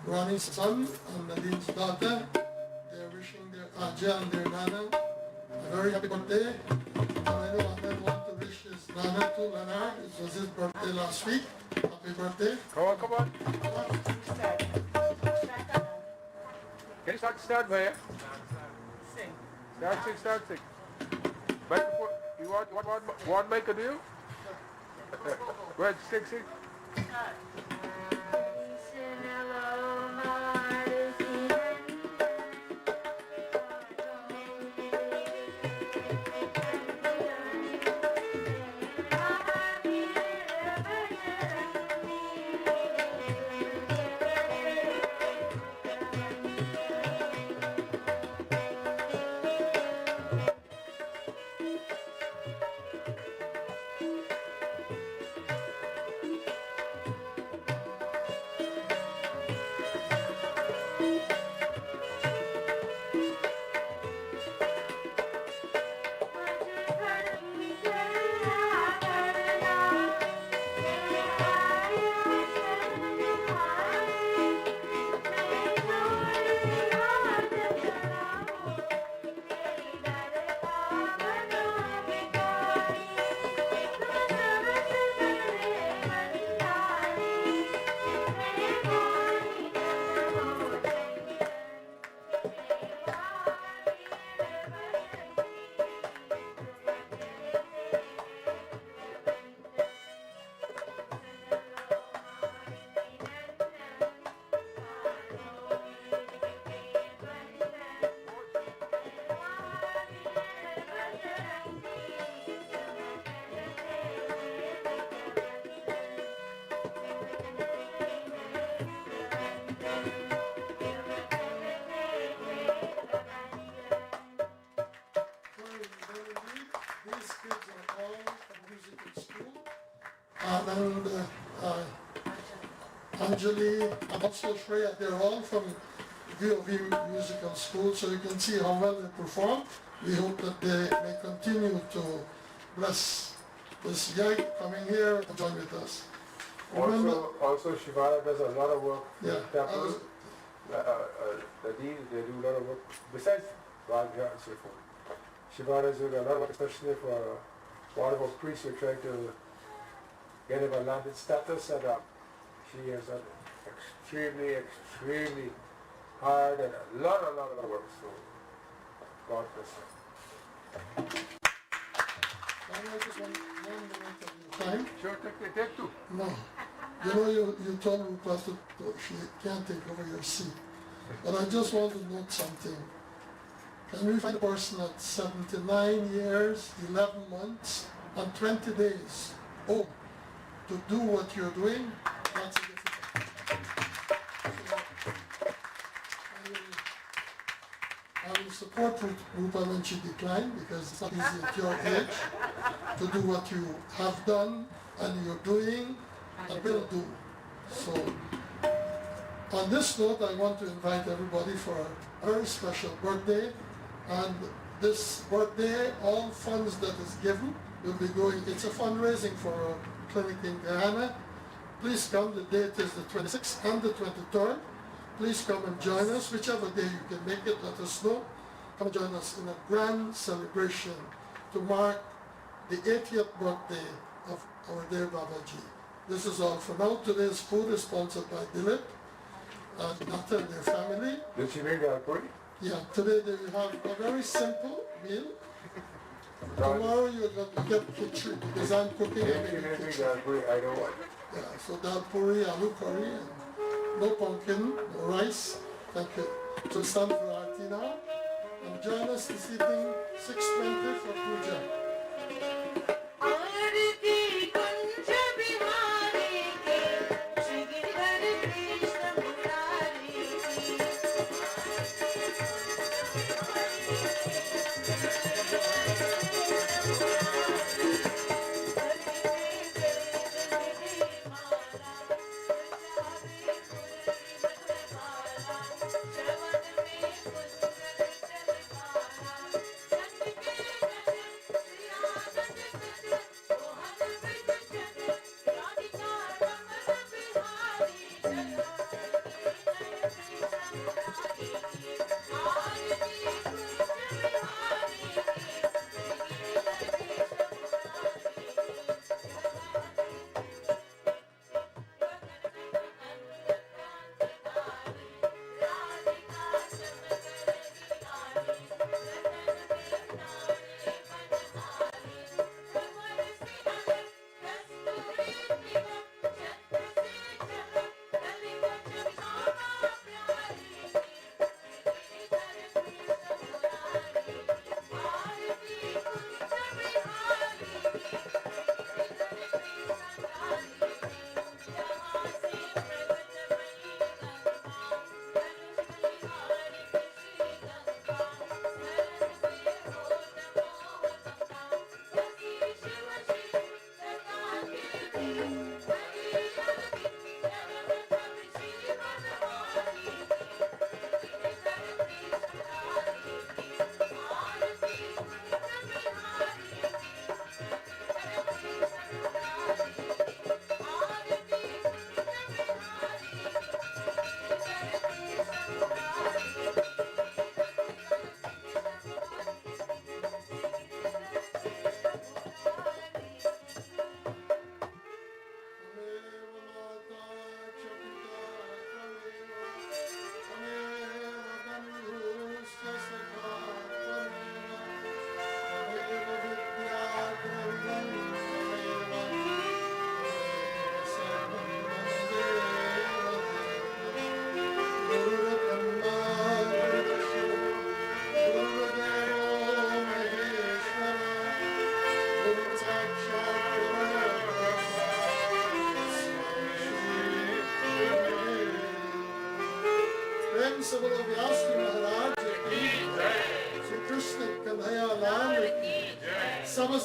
Rani's son and Nadine's daughter. They're wishing their Aja and their Nana a very happy birthday. And I know Ahmed wants to wish his Nana to Leonard. It was his birthday last week. Happy birthday. Come on, come on. Can you start, Bhaiya? Sing. Start sing. But before, you want one mic to do? Go ahead, sing. These kids are all from musical school. And Anjali and also Shreya, they're all from VOV Musical School, so you can see how well they perform. We hope that they may continue to bless this young coming here and join with us. Also, Shivana does a lot of work for Yeah, the temple. They do a lot of work. Besides Radha and so forth, Shivana is doing a lot of work, especially for one of our priests. We're trying to get him a landed status, and she has done extremely hard and a lot of work. So God bless you. I just one minute of your time. Sure, take two. No. You know, you told Rupa she can't take over your seat. But I just want to note something. Can we find a person at 79 years, 11 months, and 20 days old to do what you're doing? That's difficult. I will support Rupa when she declined, because it's not easy at your age to do what you have done and you're doing and will do. So on this note, I want to invite everybody for a very special birthday. And this birthday, all funds that is given will be going, it's a fundraising for a clinic in Guyana. Please come, the date is the 26th and the 23rd. Please come and join us, whichever day you can make it, let us know. Come join us in a grand celebration to mark the 80th birthday of our dear Babaji. This is all for now. Today's food is sponsored by Dilip and Nata and their family. Did she make that for you? Yeah, today they will have a very simple meal. Tomorrow you're going to get khichdi because I'm cooking a khichdi. I don't want. Yeah, so dal puri, aloo curry, and no pumpkin, no rice. Thank you. So it's time for Aarti now. And join us this evening, 6:20 for puja.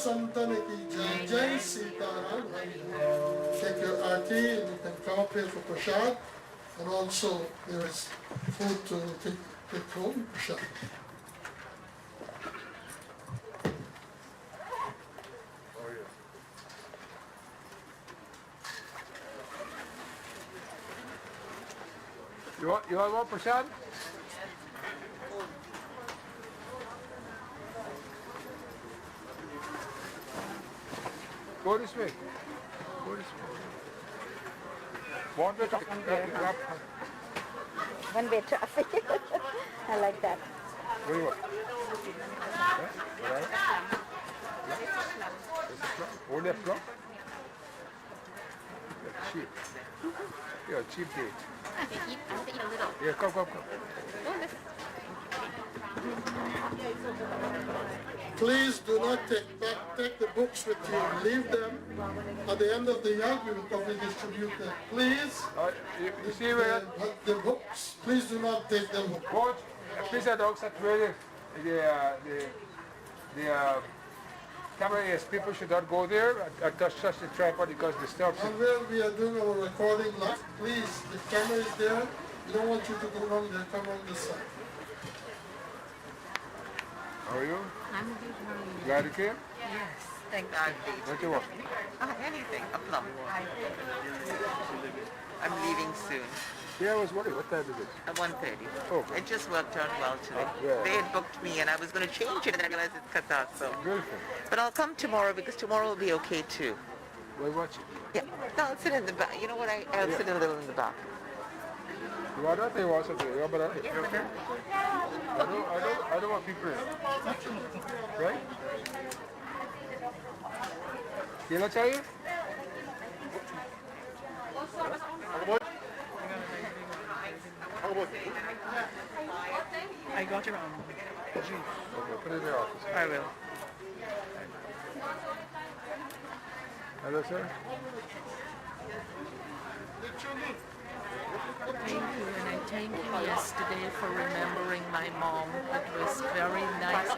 संतन की जय जय Sitaram Hari Hari. Take your aarti and you can come up here for prasad, and also there is food to take home, prasad. You all want prasad? Go this way. Go this way. One way traffic. One way traffic. I like that. Very well. Hold that plum. Cheap. Yeah, cheap date. I have to eat a little. Yeah, come. Please do not take the books with you. Leave them. At the end of the year, we will probably distribute them. Please, You see where the books, please do not take them home. coach, please dogs at where the camera is, people should not go there and touch the tripod because it disturbs it. And where we are doing our recording live, please, the camera is there. We don't want you to go wrong there. Come on this side. How are you? I'm good. How are you? Glad you came? Yes, thank God. What do you want? Anything, a plum. I'm leaving soon Yeah, I was wondering, what time is it? at 1:30. Okay. It just worked out well today. Yeah. They had booked me and I was going to change it and I realized it's cut out. So, Beautiful. but I'll come tomorrow because tomorrow will be okay too. We're watching. Yeah. No, I'll sit in the back. You know what? I'll sit a little in the back. You want that? You want something? You want banana? I don't want people in. Right? You know, tell you? I got it wrong. Okay, put it in your office. I will. Hello, sir? Thank you, and I thank you yesterday for remembering my mom. It was very nice.